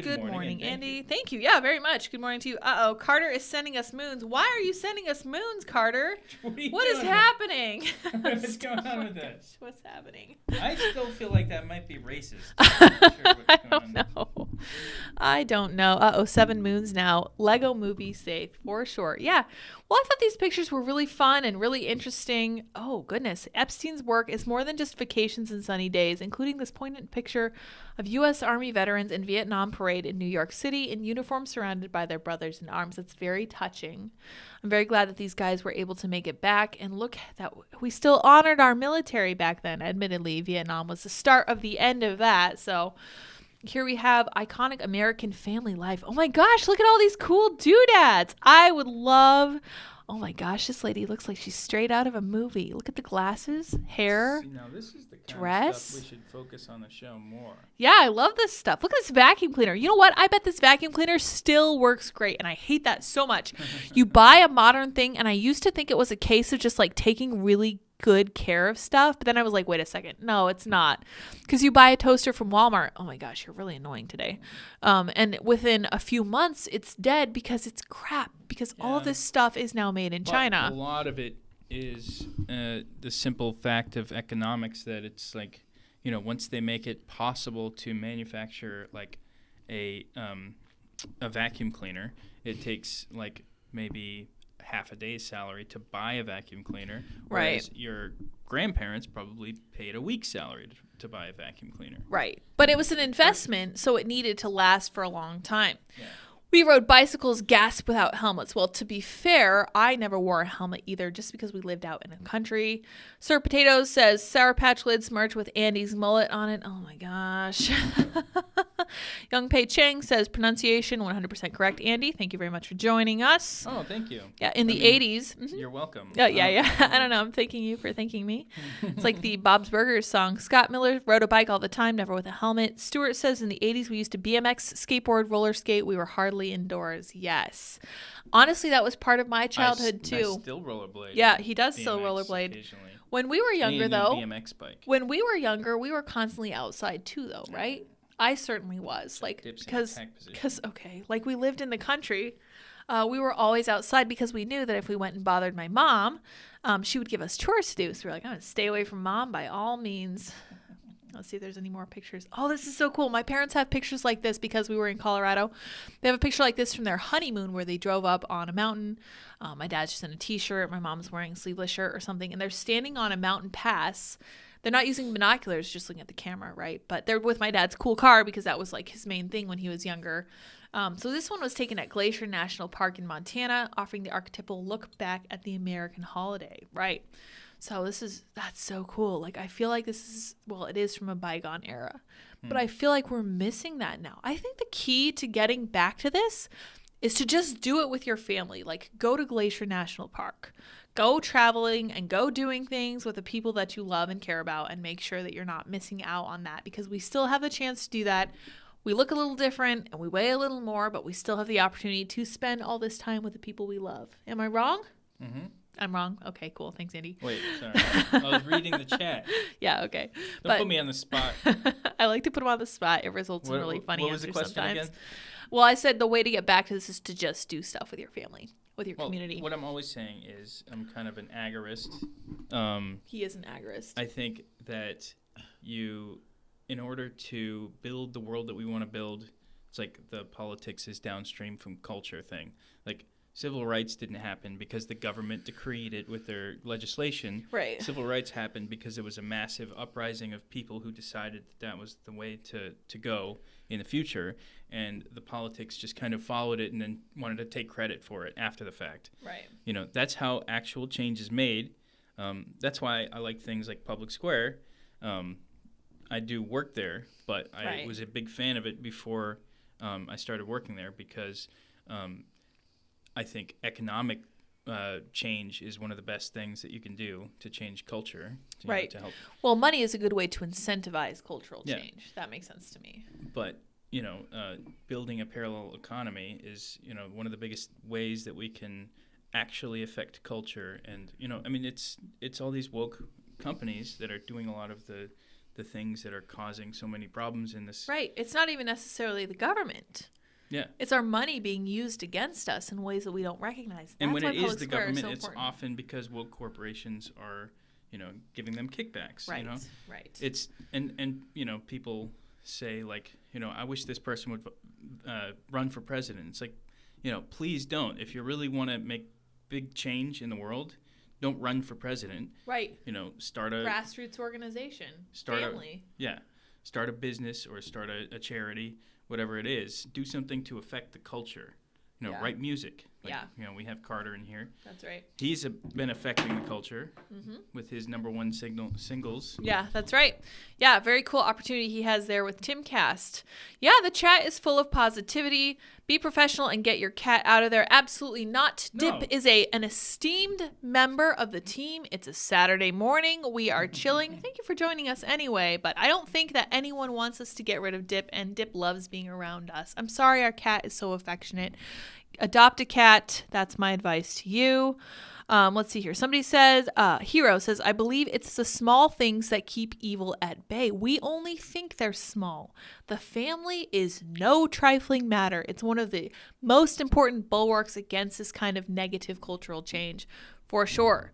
S2: Good morning,
S1: Andy. Thank you. Yeah, very much. Good morning to you. Carter is sending us moons. Why are you sending us moons, Carter? What is happening?
S2: What's going on with that?
S1: What's happening?
S2: I still feel like that might be racist.
S1: I don't know. 7 moons now. Lego movie safe, for sure. Yeah. Well, I thought these pictures were really fun and really interesting. Oh, goodness. Epstein's work is more than just vacations and sunny days, including this poignant picture of U.S. Army veterans in Vietnam parade in New York City in uniform surrounded by their brothers in arms. It's very touching. I'm very glad that these guys were able to make it back. And look, that we still honored our military back then. Admittedly, Vietnam was the start of the end of that. So here we have iconic American family life. Oh my gosh, look at all these cool doodads. I would love... Oh my gosh, this lady looks like she's straight out of a movie. Look at the glasses, hair,
S2: See, now this is the kind
S1: dress.
S2: Of stuff we should focus on the show more.
S1: Yeah, I love this stuff. Look at this vacuum cleaner. You know what? I bet this vacuum cleaner still works great, and I hate that so much. You buy a modern thing, and I used to think it was a case of just like taking really good care of stuff, but then I was like, wait a second, no, it's not, because you buy a toaster from Walmart. Oh my gosh, you're really annoying today, and within a few months it's dead because it's crap, because all of this stuff is now made in China.
S2: A lot of it is the simple fact of economics, that it's like, you know, once they make it possible to manufacture like a vacuum cleaner, it takes like maybe half a day's salary to buy a vacuum cleaner, whereas your grandparents probably paid a week's salary to buy a vacuum cleaner.
S1: Right. But it was an investment, so it needed to last for a long time.
S2: Yeah.
S1: We rode bicycles, gasped without helmets. Well, to be fair, I never wore a helmet either, just because we lived out in a country. Sir Potatoes says Sour Patch Lyds merch with Andy's mullet on it. Oh my gosh. Young Pei Cheng says pronunciation 100% correct. Andy, thank you very much for joining us.
S2: Oh, thank you.
S1: Yeah, in the 80s. Mm-hmm.
S2: You're welcome.
S1: Yeah. I don't know. I'm thanking you for thanking me. It's like the Bob's Burgers song. Scott Miller rode a bike all the time, never with a helmet. Stuart says in the 80s we used to BMX, skateboard, roller skate. We were hardly indoors. Yes. Honestly, that was part of my childhood too.
S2: I still rollerblade.
S1: Yeah, he does still rollerblade.
S2: Occasionally.
S1: When we were younger though,
S2: BMX bike.
S1: when we were younger, we were constantly outside too though, right? I certainly was, like, because like we lived in the country. We were always outside because we knew that if we went and bothered my mom, she would give us chores to do. So we're like, I'm going to stay away from mom by all means. Let's see if there's any more pictures. Oh, this is so cool. My parents have pictures like this because we were in Colorado. They have a picture like this from their honeymoon where they drove up on a mountain. My dad's just in a t-shirt. My mom's wearing a sleeveless shirt or something. And they're standing on a mountain pass. They're not using binoculars, just looking at the camera, right? But they're with my dad's cool car because that was like his main thing when he was younger. So this one was taken at Glacier National Park in Montana, offering the archetypal look back at the American holiday, right? So that's so cool. Like, I feel like this is, well, it is from a bygone era, but I feel like we're missing that now. I think the key to getting back to this is to just do it with your family. Like, go to Glacier National Park. Go traveling and go doing things with the people that you love and care about, and make sure that you're not missing out on that, because we still have the chance to do that. We look a little different and we weigh a little more, but we still have the opportunity to spend all this time with the people we love. Am I wrong?
S2: Mm-hmm.
S1: I'm wrong? Okay, cool. Thanks, Andy.
S2: Wait, sorry. I was reading the chat.
S1: Yeah, okay.
S2: Don't put me on the spot.
S1: I like to put them on the spot. It results in really funny answers sometimes.
S2: What was the question again?
S1: Well, I said the way to get back to this is to just do stuff with your family, with your community.
S2: What I'm always saying is I'm kind of an agorist.
S1: He is an agorist.
S2: I think that in order to build the world that we want to build, it's like the politics is downstream from culture thing. Like, civil rights didn't happen because the government decreed it with their legislation.
S1: Right.
S2: Civil rights happened because there was a massive uprising of people who decided that was the way to go in the future, and the politics just kind of followed it and then wanted to take credit for it after the fact.
S1: Right.
S2: You know, that's how actual change is made. That's why I like things like Public Square. I do work there, but I was a big fan of it before I started working there, because I think economic change is one of the best things that you can do to change culture. To help.
S1: Well, money is a good way to incentivize cultural change. That makes sense to me.
S2: But, building a parallel economy is, one of the biggest ways that we can actually affect culture. And, it's all these woke companies that are doing a lot of the the things that are causing so many problems in this.
S1: Right. It's not even necessarily the government.
S2: Yeah.
S1: It's our money being used against us in ways that we don't recognize. That's
S2: and when
S1: why
S2: it is the government,
S1: so
S2: it's often because woke corporations are, giving them kickbacks.
S1: Right.
S2: Right. It's and people say like, I wish this person would run for president. It's like, please don't. If you really want to make big change in the world, don't run for president.
S1: Right.
S2: Start a
S1: grassroots organization. Family.
S2: Start a business or start a charity, whatever it is. Do something to affect the culture. Write music. We have Carter in here.
S1: That's right.
S2: He's been affecting the culture with his #1 singles.
S1: Yeah, that's right. Yeah, very cool opportunity he has there with Timcast. Yeah, the chat is full of positivity. Be professional and get your cat out of there. Absolutely not.
S2: No.
S1: Dip is an esteemed member of the team. It's a Saturday morning. We are chilling. Thank you for joining us anyway, but I don't think that anyone wants us to get rid of Dip, and Dip loves being around us. I'm sorry our cat is so affectionate. Adopt a cat. That's my advice to you. Let's see here. Somebody says, Hero says, I believe it's the small things that keep evil at bay. We only think they're small. The family is no trifling matter. It's one of the most important bulwarks against this kind of negative cultural change, for sure.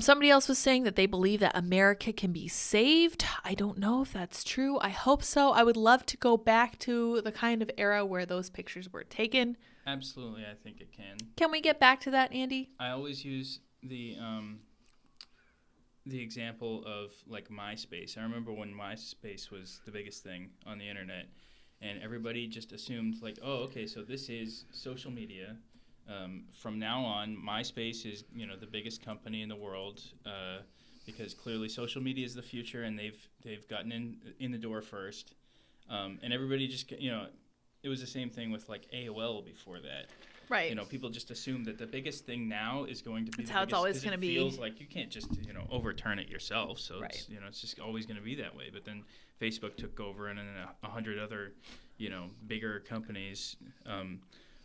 S1: Somebody else was saying that they believe that America can be saved. I don't know if that's true. I hope so. I would love to go back to the kind of era where those pictures were taken.
S2: Absolutely, I think it can.
S1: Can we get back to that, Andy?
S2: I always use the example of like MySpace. I remember when MySpace was the biggest thing on the internet, and everybody just assumed like, oh, okay, so this is social media. From now on, MySpace is the biggest company in the world because clearly social media is the future, and they've gotten in the door first, and everybody just it was the same thing with like AOL before that.
S1: Right.
S2: People just assume that the biggest thing now is going to be
S1: That's how it's always going to be.
S2: It feels like you can't just overturn it yourself, so
S1: right.
S2: It's just always going to be that way. But then Facebook took over, and then 100 other bigger companies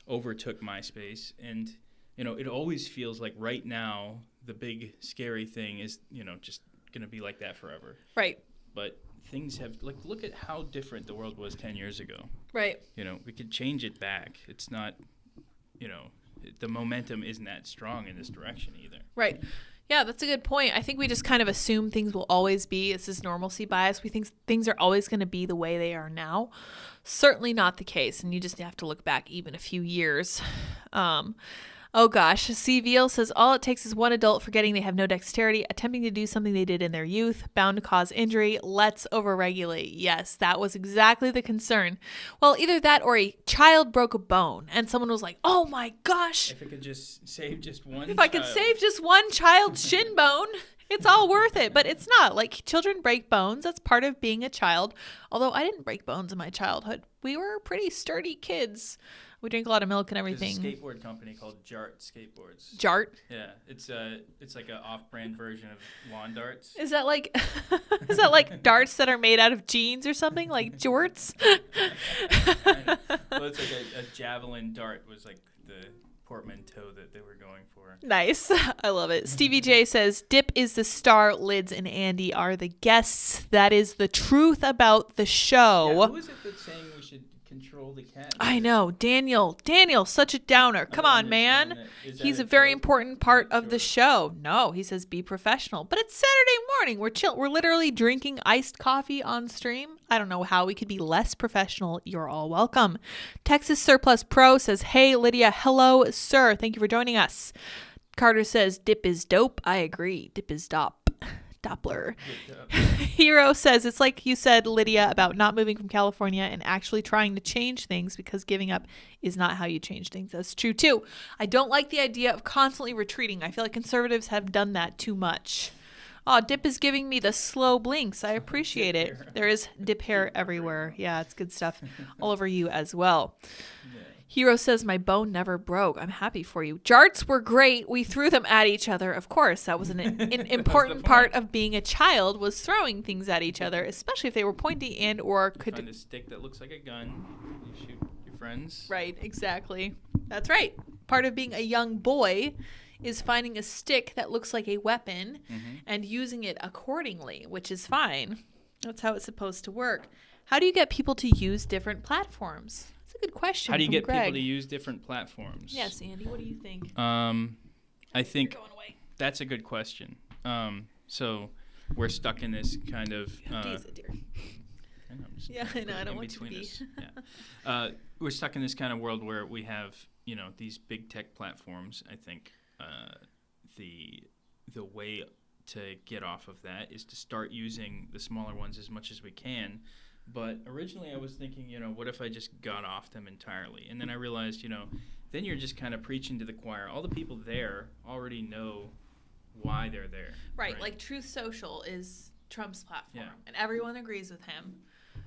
S2: overtook MySpace, and it always feels like right now the big scary thing is just going to be like that forever.
S1: Right.
S2: But things have look at how different the world was 10 years ago.
S1: Right.
S2: We could change it back. It's not the momentum isn't that strong in this direction either.
S1: Right. Yeah, that's a good point. I think we just kind of assume things will always be. It's this normalcy bias. We think things are always going to be the way they are now. Certainly not the case, and you just have to look back even a few years. Oh gosh, CVL says, all it takes is one adult forgetting they have no dexterity, attempting to do something they did in their youth, bound to cause injury. Let's overregulate. Yes, that was exactly the concern. Well, either that or a child broke a bone and someone was like, oh my gosh.
S2: If it could just save just one
S1: If I could save just one child's shin bone, it's all worth it. But it's not. Like, children break bones. That's part of being a child. Although I didn't break bones in my childhood. We were pretty sturdy kids. We drink a lot of milk and everything.
S2: There's a skateboard company called Jart Skateboards.
S1: Jart?
S2: Yeah, it's like an off-brand version of lawn darts.
S1: Is that like darts that are made out of jeans or something, like jorts?
S2: Well, it's like a javelin dart was like the portmanteau that they were going for.
S1: Nice. I love it. Stevie J says, Dip is the star, Lyds and Andy are the guests. That is the truth about the show.
S2: Yeah, who is it that's saying we should control the cat?
S1: I know. Daniel, such a downer. Come on, man. He's a very important part of the show. No, he says be professional. But it's Saturday morning. We're chill. We're literally drinking iced coffee on stream. I don't know how we could be less professional. You're all welcome. Texas Surplus Pro says, hey, Lydia. Hello, sir. Thank you for joining us. Carter says, Dip is dope. I agree. Dip is Doppler. Hero says, it's like you said, Lydia, about not moving from California and actually trying to change things because giving up is not how you change things. That's true, too. I don't like the idea of constantly retreating. I feel like conservatives have done that too much. Oh, Dip is giving me the slow blinks. I appreciate it. There is dip hair everywhere. Yeah, it's good stuff all over you as well. Yeah. Hero says, my bone never broke. I'm happy for you. Jarts were great. We threw them at each other. Of course, that was an important part of being a child, was throwing things at each other, especially if they were pointy and or could...
S2: Find a stick that looks like a gun. You shoot your friends.
S1: Right, exactly. That's right. Part of being a young boy is finding a stick that looks like a weapon and using it accordingly, which is fine. That's how it's supposed to work. How do you get people to use different platforms? That's a good question.
S2: How do you get
S1: Greg.
S2: people to use different platforms?
S1: Yes, Andy, what do you think?
S2: I think that's a good question. So we're stuck in this kind of...
S1: I know. I don't want you to be.
S2: We're stuck in this kind of world where we have, these big tech platforms. I think the way to get off of that is to start using the smaller ones as much as we can. But originally I was thinking, what if I just got off them entirely? And then I realized, then you're just kind of preaching to the choir. All the people there already know why they're there.
S1: Right. Like Truth Social is Trump's platform,
S2: Yeah.
S1: and everyone agrees with him.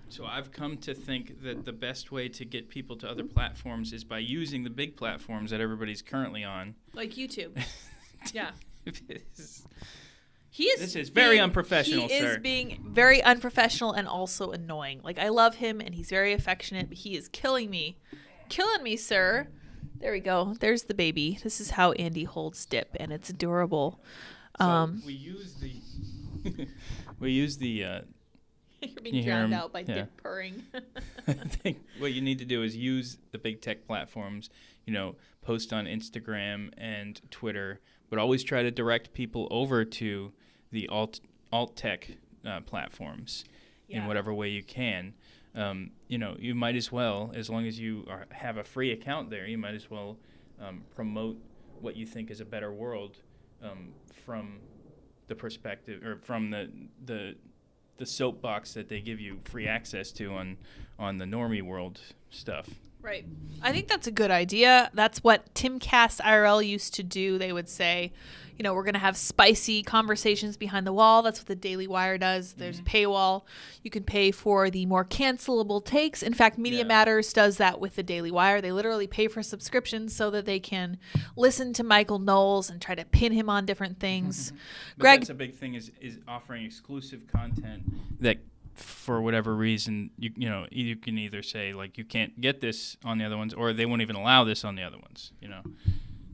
S2: So I've come to think that the best way to get people to other platforms is by using the big platforms that everybody's currently on.
S1: Like YouTube. Yeah.
S2: This is very unprofessional,
S1: sir. He is being very unprofessional and also annoying. Like, I love him, and he's very affectionate, but he is killing me. Killing me, sir. There we go. There's the baby. This is how Andy holds Dip, and it's adorable.
S2: So we use the...
S1: You're being drowned out by Dip purring.
S2: I think what you need to do is use the big tech platforms, post on Instagram and Twitter, but always try to direct people over to the alt tech platforms in whatever way you can. You might as well, as long as you have a free account there, you might as well promote what you think is a better world from the perspective or from the soapbox that they give you free access to on the normie world stuff.
S1: Right. I think that's a good idea. That's what Timcast IRL used to do. They would say, we're going to have spicy conversations behind the wall. That's what the Daily Wire does. There's a paywall. You can pay for the more cancelable takes. In fact, Media Matters does that with the Daily Wire. They literally pay for subscriptions so that they can listen to Michael Knowles and try to pin him on different things. Greg,
S2: that's a big thing is offering exclusive content that for whatever reason, you can either say, like, you can't get this on the other ones, or they won't even allow this on the other ones,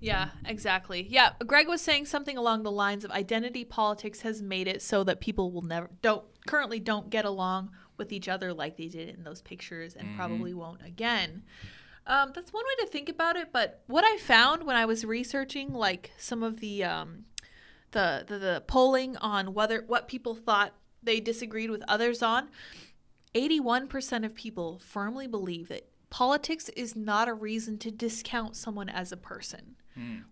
S1: Yeah, exactly. Yeah, Greg was saying something along the lines of identity politics has made it so that people will currently don't get along with each other like they did in those pictures and probably won't again. That's one way to think about it, but what I found when I was researching, like, some of the polling on what people thought they disagreed with others on, 81% of people firmly believe that politics is not a reason to discount someone as a person.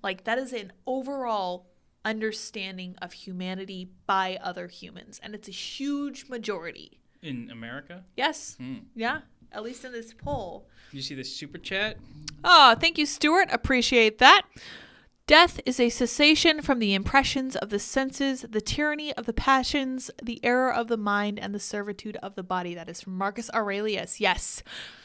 S1: Like, that is an overall understanding of humanity by other humans, and it's a huge majority.
S2: In America?
S1: Yes. Yeah, at least in this poll.
S2: You see this super chat?
S1: Oh, thank you, Stuart. Appreciate that. Death is a cessation from the impressions of the senses, the tyranny of the passions, the error of the mind, and the servitude of the body. That is from Marcus Aurelius. Yes.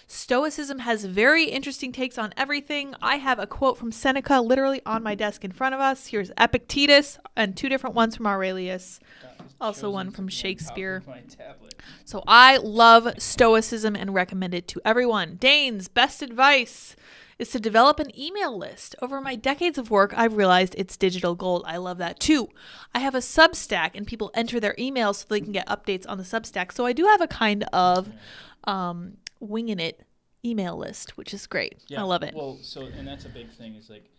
S1: Stoicism has very interesting takes on everything. I have a quote from Seneca literally on my desk in front of us. Here's Epictetus and two different ones from Aurelius. Also one from Shakespeare. So I love Stoicism and recommend it to everyone. Dane's best advice is to develop an email list. Over my decades of work, I've realized it's digital gold. I love that too. I have a Substack, and people enter their emails so they can get updates on the Substack. So I do have a kind of winging it email list, which is great. I love it.
S2: Well, and that's a big thing is like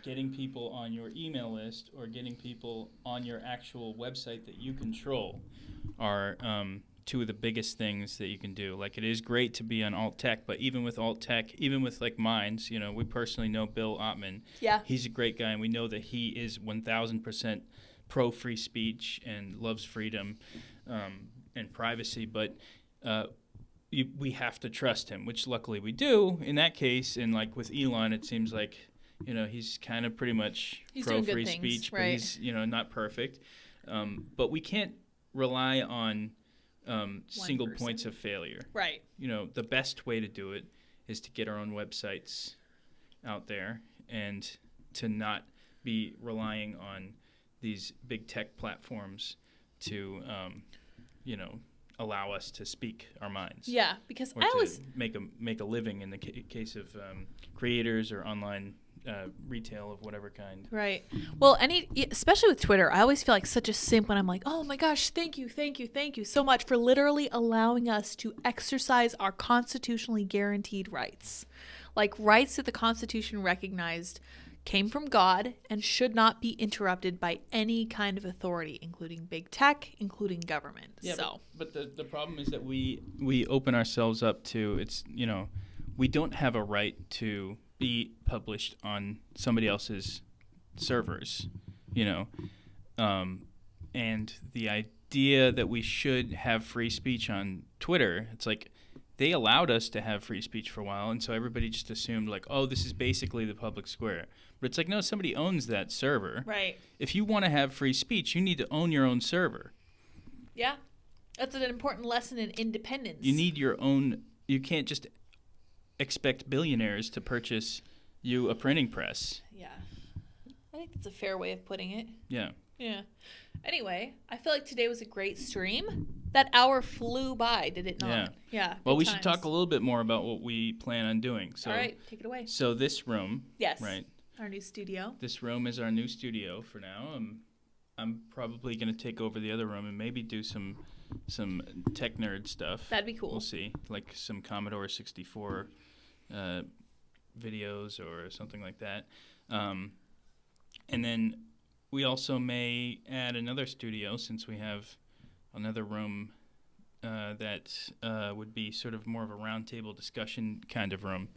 S2: getting people on your email list or getting people on your actual website that you control are two of the biggest things that you can do. Like, it is great to be on alt tech, but even with alt tech, even with like Minds, we personally know Bill Ottman.
S1: Yeah.
S2: He's a great guy, and we know that he is 1,000% pro free speech and loves freedom and privacy, but we have to trust him, which luckily we do in that case. And like with Elon, it seems like, he's kind of pretty much pro free speech, right? But he's, not perfect. But we can't rely on single points of failure.
S1: Right.
S2: The best way to do it is to get our own websites out there and to not be relying on these big tech platforms to, allow us to speak our minds.
S1: Yeah, because
S2: or make a living in the case of creators or online retail of whatever kind.
S1: Right. Well, especially with Twitter, I always feel like such a simp when I'm like, oh my gosh, thank you so much for literally allowing us to exercise our constitutionally guaranteed rights. Like rights that the Constitution recognized came from God and should not be interrupted by any kind of authority, including big tech, including government.
S2: Yeah,
S1: so.
S2: but the problem is that we open ourselves up to, we don't have a right to be published on somebody else's servers, and the idea that we should have free speech on Twitter, it's like they allowed us to have free speech for a while, and so everybody just assumed like, oh, this is basically the public square. But it's like, no, somebody owns that server.
S1: Right.
S2: If you want to have free speech, you need to own your own server.
S1: Yeah. That's an important lesson in independence.
S2: You need your own. You can't just expect billionaires to purchase you a printing press.
S1: Yeah. I think that's a fair way of putting it.
S2: Yeah.
S1: Yeah. Anyway, I feel like today was a great stream. That hour flew by, did it not? Yeah.
S2: Well, we should talk a little bit more about what we plan on doing. So,
S1: all right, take it away.
S2: So this room.
S1: Yes.
S2: Right.
S1: Our new studio.
S2: This room is our new studio for now. I'm probably going to take over the other room and maybe do some tech nerd stuff.
S1: That'd be cool.
S2: We'll see, like some Commodore 64 videos or something like that. And then we also may add another studio since we have another room that would be sort of more of a roundtable discussion kind of room.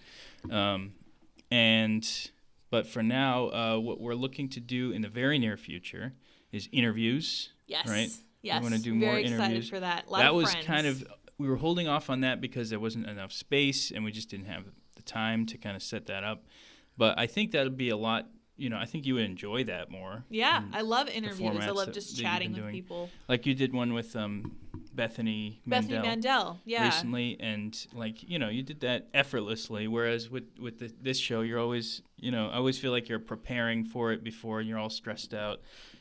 S2: But for now, what we're looking to do in the very near future is interviews.
S1: Yes.
S2: Right?
S1: Yes.
S2: We want to do
S1: Very
S2: more interviews.
S1: excited for that.
S2: That was kind of, we were holding off on that because there wasn't enough space and we just didn't have the time to kind of set that up. But I think that would be a lot, I think you would enjoy that more.
S1: Yeah, I love interviews. I love just chatting with people.
S2: Like you did one with Bethany
S1: Mandel, yeah.
S2: Recently, and you did that effortlessly. Whereas with this show, you're always, I always feel like you're preparing for it before, and you're all stressed out.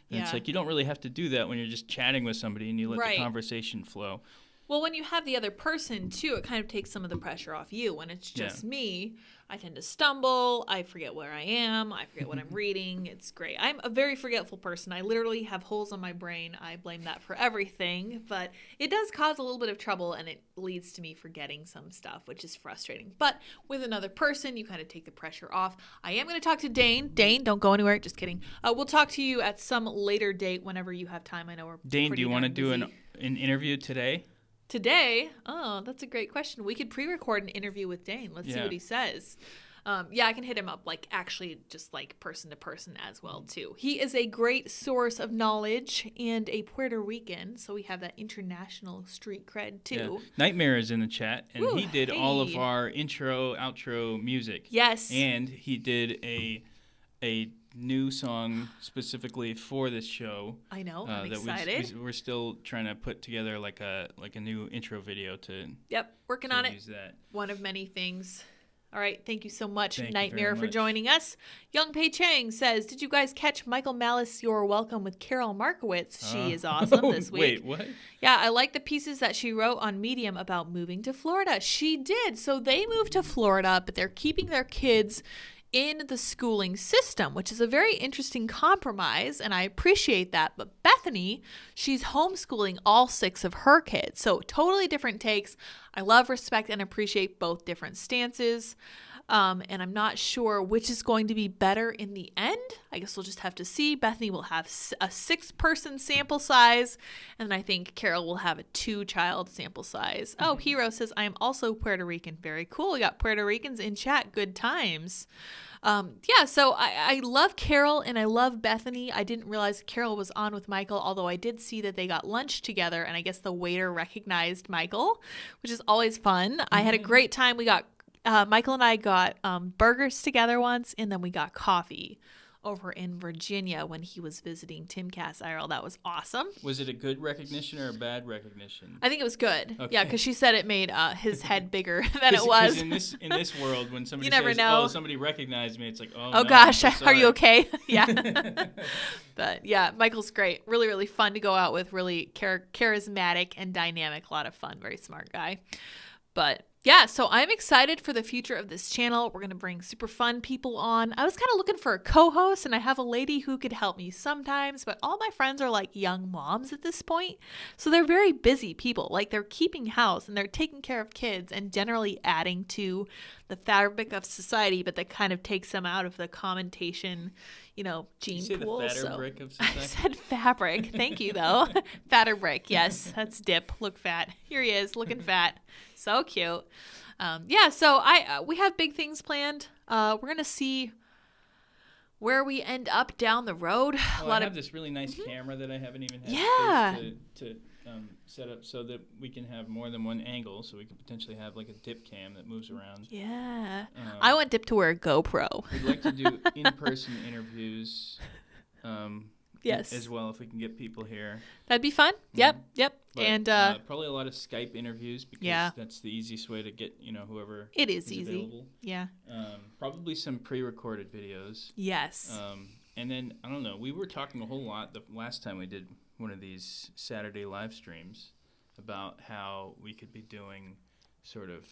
S2: And it's like you don't really have to do that when you're just chatting with somebody and you let the conversation flow.
S1: Well, when you have the other person, too, it kind of takes some of the pressure off you. When it's just me, I tend to stumble. I forget where I am. I forget what I'm reading. It's great. I'm a very forgetful person. I literally have holes on my brain. I blame that for everything. But it does cause a little bit of trouble, and it leads to me forgetting some stuff, which is frustrating. But with another person, you kind of take the pressure off. I am going to talk to Dane. Dane, don't go anywhere. Just kidding. We'll talk to you at some later date whenever you have time. I know we're
S2: Dane, do you want to do an interview today?
S1: Today? Oh, that's a great question. We could pre-record an interview with Dane. Let's see what he says. I can hit him up actually just person to person as well too. He is a great source of knowledge and a Puerto Rican, so we have that international street cred too.
S2: Yeah. Nightmare is in the chat, and he did all of our intro, outro music.
S1: Yes.
S2: And he did a new song specifically for this show.
S1: I know. I'm excited.
S2: We're still trying to put together like a new intro video to.
S1: Yep, working on it.
S2: Use that.
S1: One of many things. All right, thank you so much,
S2: Thank
S1: Nightmare, for joining us. Young Pei Chang says, "Did you guys catch Michael Malice? You're welcome with Carol Markowitz. She is awesome this week."
S2: Wait, what?
S1: Yeah, I like the pieces that she wrote on Medium about moving to Florida. She did. So they moved to Florida, but they're keeping their kids in the schooling system, which is a very interesting compromise, and I appreciate that. But Bethany, she's homeschooling all 6 of her kids, so totally different takes. I love, respect, and appreciate both different stances, and I'm not sure which is going to be better in the end. I guess we'll just have to see. Bethany will have a 6-person sample size, and I think Carol will have a 2-child sample size. Oh, Hero says, "I am also Puerto Rican." Very cool. We got Puerto Ricans in chat. Good times. So I love Carol and I love Bethany. I didn't realize Carol was on with Michael, although I did see that they got lunch together, and I guess the waiter recognized Michael, which is always fun. I had a great time. We got Michael and I got burgers together once, and then we got coffee over in Virginia when he was visiting Timcast IRL. That was awesome.
S2: Was it a good recognition or a bad recognition?
S1: I think it was good.
S2: Okay.
S1: Yeah, because she said it made his head bigger than it was.
S2: Because in this world, when somebody
S1: never
S2: says,
S1: know.
S2: "Oh, somebody recognized me," it's like, "Oh,
S1: no, gosh, are you okay?" Yeah. But yeah, Michael's great. Really, really fun to go out with. Really charismatic and dynamic. A lot of fun. Very smart guy. But yeah, so I'm excited for the future of this channel. We're going to bring super fun people on. I was kind of looking for a co-host, and I have a lady who could help me sometimes, but all my friends are like young moms at this point. So they're very busy people. Like they're keeping house and they're taking care of kids and generally adding to the fabric of society, but that kind of takes them out of the commentation, gene pool.
S2: The fabric of society?
S1: I said fabric. Thank you, though. Fatter brick. Yes, that's Dip. Look fat. Here he is, looking fat. So cute. So we have big things planned. We're going to see where we end up down the road.
S2: I have this really nice camera that I haven't even had to set up so that we can have more than one angle, so we could potentially have like a Dip cam that moves around.
S1: Yeah. I want Dip to wear a GoPro.
S2: We'd like to do in-person interviews
S1: yes.
S2: as well if we can get people here.
S1: That'd be fun. Yep.
S2: But,
S1: and
S2: probably a lot of Skype interviews because that's the easiest way to get, whoever is easy. Available.
S1: Yeah.
S2: Probably some pre-recorded videos.
S1: Yes.
S2: And then, I don't know, we were talking a whole lot the last time we did one of these Saturday live streams about how we could be doing sort of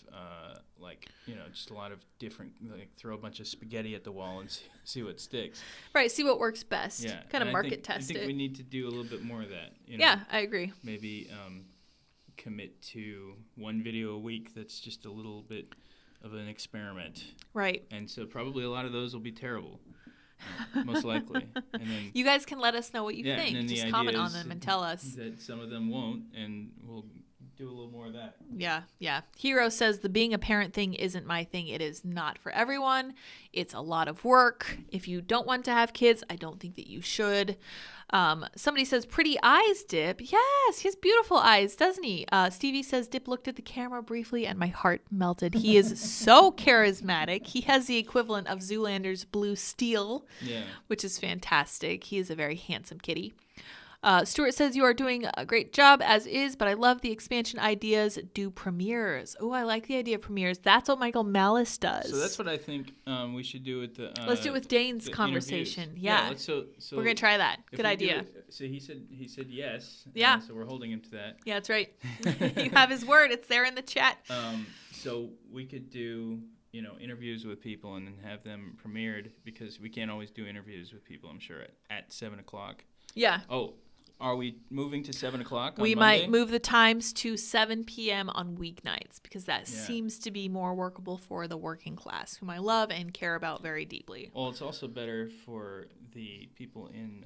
S2: just a lot of different, throw a bunch of spaghetti at the wall and see what sticks.
S1: Right, see what works best.
S2: Yeah.
S1: Kind of market test it.
S2: I think we need to do a little bit more of that.
S1: Yeah, I agree.
S2: Maybe commit to one video a week that's just a little bit of an experiment.
S1: Right.
S2: And so probably a lot of those will be terrible. Most likely. And then,
S1: you guys can let us know what you think. Just comment on them and tell us.
S2: That some of them won't, and we'll do a little more of that.
S1: Yeah. Hero says the being a parent thing isn't my thing. It is not for everyone. It's a lot of work. If you don't want to have kids, I don't think that you should. Somebody says, pretty eyes, Dip. Yes, he has beautiful eyes, doesn't he? Stevie says, Dip looked at the camera briefly and my heart melted. He is so charismatic. He has the equivalent of Zoolander's blue steel, which is fantastic. He is a very handsome kitty. Stuart says, you are doing a great job as is, but I love the expansion ideas. Do premieres. Oh, I like the idea of premieres. That's what Michael Malice does.
S2: So that's what I think we should do with the
S1: let's do it with Dane's conversation.
S2: Interviews.
S1: Yeah.
S2: So
S1: we're going to try that. Good idea.
S2: So he said yes.
S1: Yeah.
S2: So we're holding him to that.
S1: Yeah, that's right. You have his word. It's there in the chat.
S2: So we could do interviews with people and then have them premiered because we can't always do interviews with people, I'm sure, at 7 o'clock.
S1: Yeah.
S2: Oh, are we moving to 7 o'clock on
S1: We
S2: Monday?
S1: might move the times to 7 p.m. on weeknights because that seems to be more workable for the working class, whom I love and care about very deeply.
S2: Well, it's also better for the people in...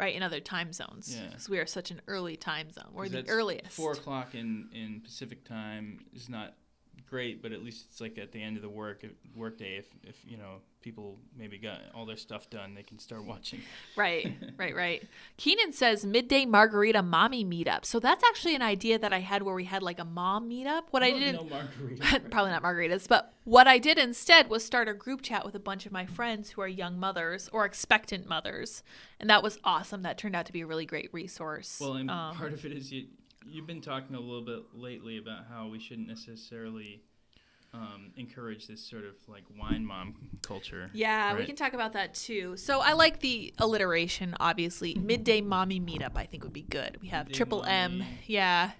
S1: in other time zones. Because we are such an early time zone. We're the earliest.
S2: 4 o'clock in Pacific time is not great, but at least it's like at the end of the workday. If people maybe got all their stuff done, they can start watching. Right.
S1: Keenan says midday margarita mommy meetup. So that's actually an idea that I had where we had like a mom meetup.
S2: No margarita.
S1: Probably not margaritas, but what I did instead was start a group chat with a bunch of my friends who are young mothers or expectant mothers, and that was awesome. That turned out to be a really great resource.
S2: Well, and part of it is you've been talking a little bit lately about how we shouldn't necessarily encourage this sort of like wine mom culture.
S1: Yeah,
S2: right?
S1: We can talk about that too. So I like the alliteration, obviously. Midday mommy meetup I think would be good. We have triple M. Yeah.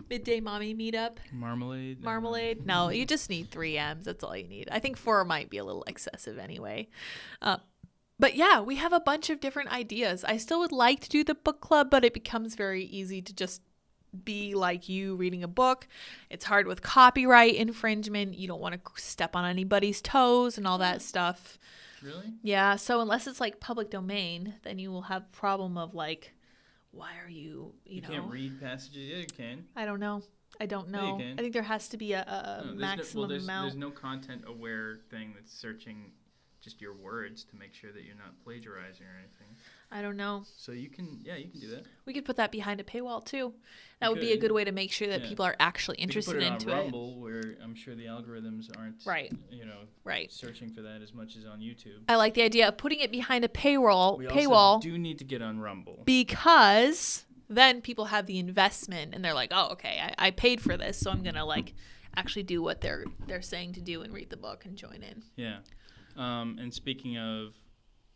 S1: Midday mommy meetup. Marmalade. No, you just need 3 M's. That's all you need. I think 4 might be a little excessive anyway. But yeah, we have a bunch of different ideas. I still would like to do the book club, but it becomes very easy to just be like you reading a book. It's hard with copyright infringement. You don't want to step on anybody's toes and all that stuff.
S2: Really?
S1: Yeah. So unless it's like public domain, then you will have a problem of like, why are you, you know?
S2: You can't read passages. Yeah, you can.
S1: I don't know. Yeah, you can. I think there has to be a maximum amount.
S2: There's no content aware thing that's searching just your words to make sure that you're not plagiarizing or anything.
S1: I don't know.
S2: So you can do that.
S1: We could put that behind a paywall too. That would be a good way to make sure that people are actually interested into it.
S2: Put it on Rumble, where I'm sure the algorithms aren't searching for that as much as on YouTube.
S1: I like the idea of putting it behind a paywall.
S2: We also do need to get on Rumble
S1: because then people have the investment and they're like, oh, okay, I paid for this, so I'm gonna like actually do what they're saying to do and read the book and join in.
S2: Yeah. And speaking of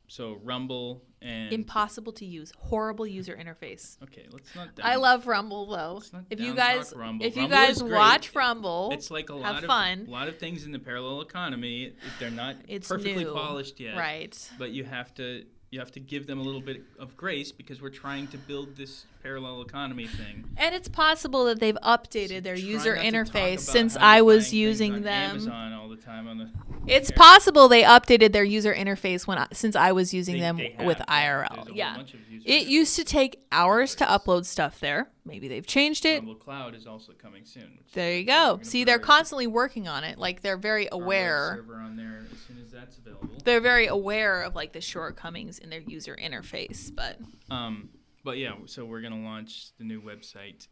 S2: so Rumble and
S1: impossible to use, horrible user interface.
S2: Okay, let's not.
S1: I love Rumble though. If you guys watch Rumble,
S2: it's like a
S1: have
S2: lot of things in the parallel economy. They're not perfectly polished yet,
S1: right?
S2: But you have to give them a little bit of grace because we're trying to build this parallel economy thing.
S1: And it's possible that they've updated their user interface since I was using them.
S2: Amazon all the time on the.
S1: It's possible they updated their user interface since I was using them with IRL. Yeah. It used to take hours to upload stuff there. Maybe they've changed it.
S2: Rumble Cloud is also coming soon.
S1: There you go. See, they're constantly working on it. Like, they're very aware.
S2: Server on there as soon as that's available.
S1: They're very aware of like the shortcomings in their user interface,
S2: But yeah, so we're gonna launch the new website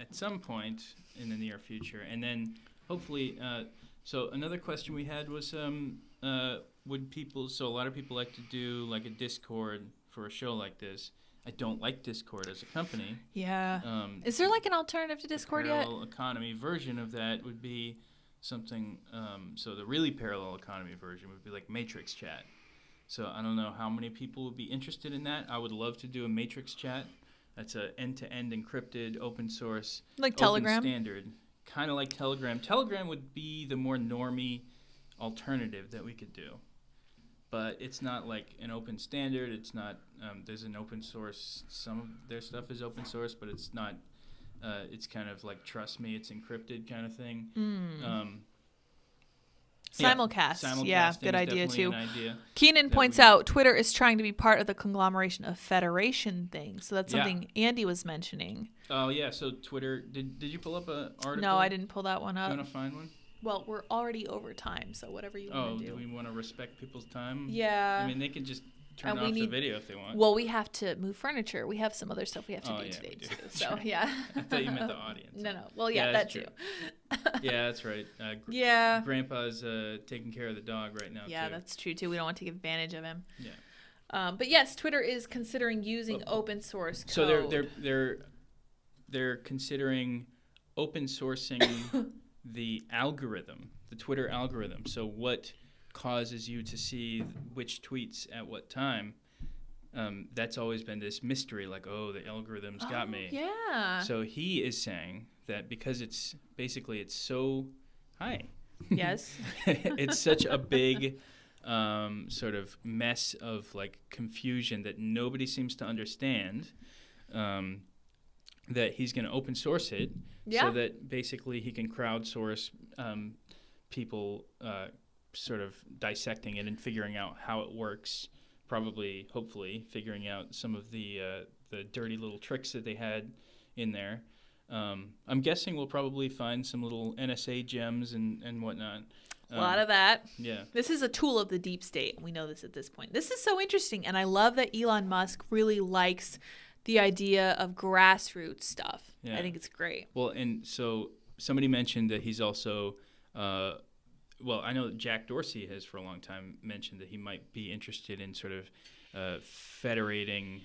S2: at some point in the near future, and then hopefully. So another question we had was, would people? So a lot of people like to do like a Discord for a show like this. I don't like Discord as a company.
S1: Yeah. Is there like an alternative to Discord yet?
S2: Parallel economy version of that would be something. So the really parallel economy version would be like Matrix Chat. So I don't know how many people would be interested in that. I would love to do a Matrix Chat. That's a end-to-end encrypted, open source,
S1: like
S2: open
S1: Telegram
S2: standard. Kind of like Telegram. Telegram would be the more normie alternative that we could do. But it's not like an open standard. It's not, there's an open source. Some of their stuff is open source, but it's not, it's kind of like, trust me, it's encrypted kind of thing.
S1: Simulcast. Yeah, good idea too.
S2: Idea
S1: Keenan points out Twitter is trying to be part of the conglomeration of Federation thing. So that's something Andy was mentioning.
S2: Oh, yeah. So Twitter, did you pull up an article?
S1: No, I didn't pull that one up.
S2: You want to find one?
S1: Well, we're already over time, so whatever you want to do.
S2: Oh, do we want to respect people's time?
S1: Yeah.
S2: I mean, they can just turn off the video if they want.
S1: Well, we have to move furniture. We have some other stuff we have to do today, too. So, yeah.
S2: I thought you meant the audience.
S1: No. Well, yeah, that too.
S2: Yeah, that's right. Grandpa's taking care of the dog right now,
S1: Yeah, that's true, too. We don't want to take advantage of him.
S2: Yeah.
S1: But, yes, Twitter is considering using open source code.
S2: So they're considering open sourcing the algorithm, the Twitter algorithm. So what causes you to see which tweets at what time? That's always been this mystery, like, the algorithm's got me.
S1: Yeah.
S2: So he is saying that because it's so high.
S1: Yes.
S2: It's such a big sort of mess of like confusion that nobody seems to understand. That he's going to open source it so that basically he can crowdsource people sort of dissecting it and figuring out how it works, hopefully figuring out some of the dirty little tricks that they had in there. I'm guessing we'll probably find some little NSA gems and whatnot.
S1: A lot of that.
S2: Yeah.
S1: This is a tool of the deep state. We know this at this point. This is so interesting, and I love that Elon Musk really likes the idea of grassroots stuff. Yeah. I think it's great.
S2: Well, and so somebody mentioned that he's also, I know that Jack Dorsey has for a long time mentioned that he might be interested in sort of federating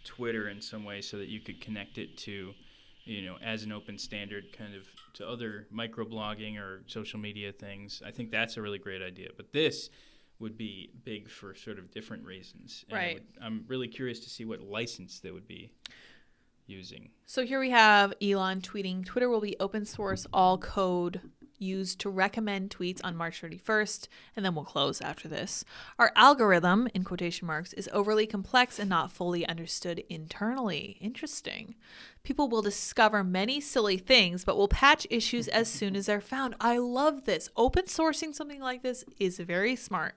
S2: Twitter in some way so that you could connect it to, as an open standard kind of to other microblogging or social media things. I think that's a really great idea. But this would be big for sort of different reasons. And
S1: right.
S2: I'm really curious to see what license they would be using.
S1: So here we have Elon tweeting, Twitter will be open source all code used to recommend tweets on March 31st, and then we'll close after this. Our algorithm, in quotation marks, is overly complex and not fully understood internally. Interesting. People will discover many silly things, but will patch issues as soon as they're found. I love this. Open sourcing something like this is very smart.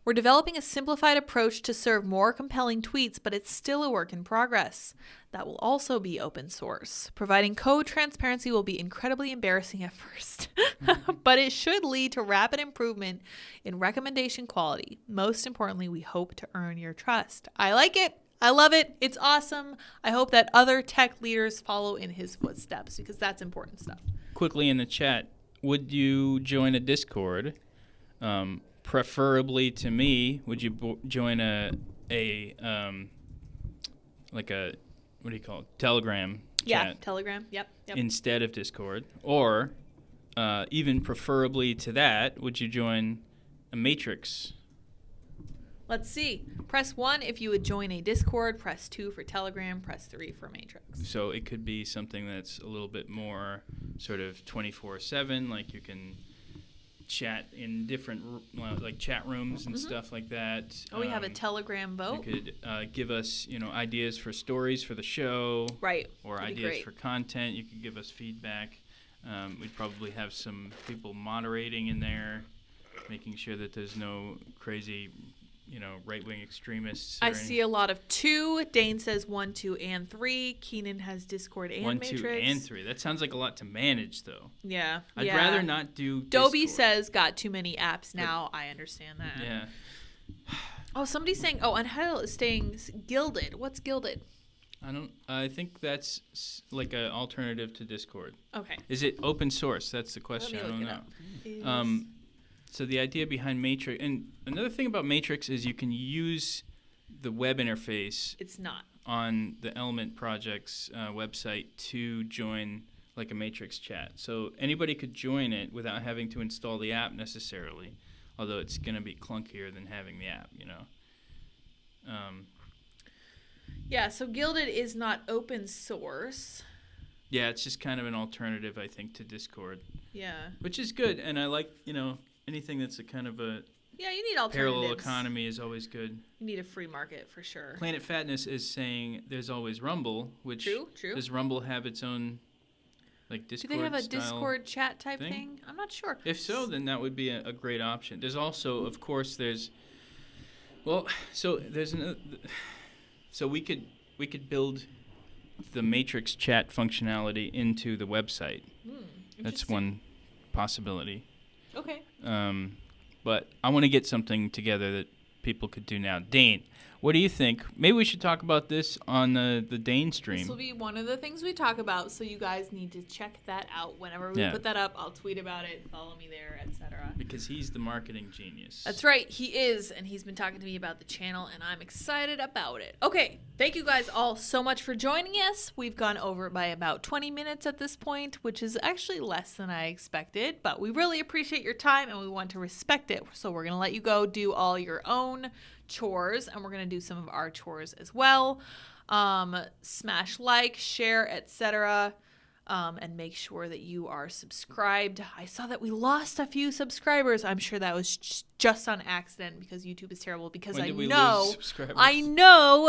S1: We're developing a simplified approach to serve more compelling tweets, but it's still a work in progress. That will also be open source. Providing code transparency will be incredibly embarrassing at first, but it should lead to rapid improvement in recommendation quality. Most importantly, we hope to earn your trust. I like it. I love it. It's awesome. I hope that other tech leaders follow in his footsteps because that's important stuff.
S2: Quickly in the chat, would you join a Discord? Preferably to me, would you join a what do you call it? Telegram chat?
S1: Yeah, Telegram. Yep.
S2: Instead of Discord. Or even preferably to that, would you join a Matrix
S1: Let's see. Press 1 if you would join a Discord. Press 2 for Telegram. Press 3 for Matrix.
S2: So it could be something that's a little bit more sort of 24/7, like you can chat in different like chat rooms and stuff like that.
S1: Oh, we have a Telegram vote.
S2: You could give us, ideas for stories for the show.
S1: Right.
S2: Or
S1: That'd
S2: ideas for content. You could give us feedback. We'd probably have some people moderating in there, making sure that there's no crazy, right-wing extremists.
S1: I see a lot of 2. Dane says 1, 2, and 3. Keenan has Discord and
S2: 1,
S1: Matrix.
S2: 2, and 3. That sounds like a lot to manage, though.
S1: Yeah.
S2: I'd rather not do
S1: Dobie
S2: Discord.
S1: says got too many apps now. I understand that.
S2: Yeah.
S1: Oh, somebody's saying, and how is staying Gilded. What's Gilded?
S2: I think that's like an alternative to Discord.
S1: Okay.
S2: Is it open source? That's the question. I don't know. So the idea behind Matrix, and another thing about Matrix is you can use the web interface.
S1: It's not
S2: on the Element Project's website to join like a Matrix chat. So anybody could join it without having to install the app necessarily, although it's going to be clunkier than having the app,
S1: Yeah, so Gilded is not open source.
S2: Yeah, it's just kind of an alternative, I think, to Discord.
S1: Yeah.
S2: Which is good, and I like, anything that's a kind of a
S1: you need alternatives.
S2: Parallel economy is always good.
S1: You need a free market for sure.
S2: Planet Fatness is saying there's always Rumble, which
S1: true.
S2: Does Rumble have its own like Discord?
S1: Do they have a Discord chat type thing? I'm not sure.
S2: If so, then that would be a great option. There's also, of course, so we could build the Matrix chat functionality into the website. That's one possibility.
S1: Okay.
S2: But I want to get something together that people could do now. Dane, what do you think? Maybe we should talk about this on the Dane stream.
S1: This will be one of the things we talk about, so you guys need to check that out. Whenever we put that up, I'll tweet about it, follow me there, etc.
S2: Because he's the marketing genius.
S1: That's right, he is, and he's been talking to me about the channel, and I'm excited about it. Okay, thank you guys all so much for joining us. We've gone over by about 20 minutes at this point, which is actually less than I expected, but we really appreciate your time, and we want to respect it. So we're going to let you go do all your own chores, and we're going to do some of our chores as well. Smash like, share, etc. And make sure that you are subscribed. I saw that we lost a few subscribers. I'm sure that was just on accident because YouTube is terrible. Because I know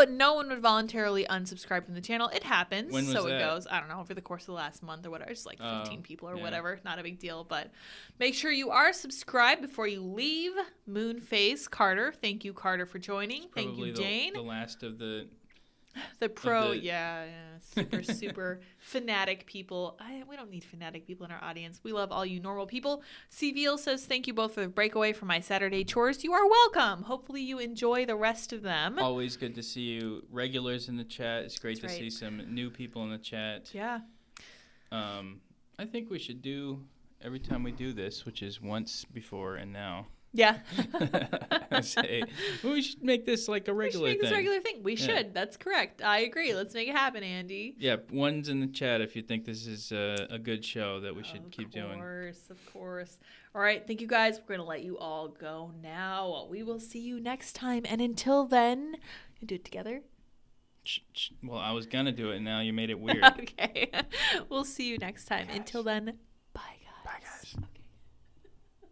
S1: no one would voluntarily unsubscribe from the channel. It happens.
S2: When was
S1: so
S2: that?
S1: It goes. I don't know, over the course of the last month or whatever. It's like 15 people or whatever. Not a big deal. But make sure you are subscribed before you leave. Moonface Carter. Thank you, Carter, for joining. Thank you, Jane.
S2: The last of the
S1: pro, super fanatic people. We don't need fanatic people in our audience. We love all you normal people. CVL says, thank you both for the breakaway for my Saturday chores. You are welcome. Hopefully you enjoy the rest of them.
S2: Always good to see you regulars in the chat. It's great to see some new people in the chat.
S1: Yeah.
S2: I think we should do every time we do this, which is once before and now.
S1: Yeah.
S2: We should make this like a regular thing.
S1: We should. That's correct. I agree. Let's make it happen, Andy.
S2: Yeah, one's in the chat if you think this is a good show that we should keep doing.
S1: Of course. All right. Thank you, guys. We're going to let you all go now. We will see you next time. And until then, you do it together.
S2: Well, I was going to do it, and now you made it weird.
S1: Okay. We'll see you next time. Until then, bye, guys.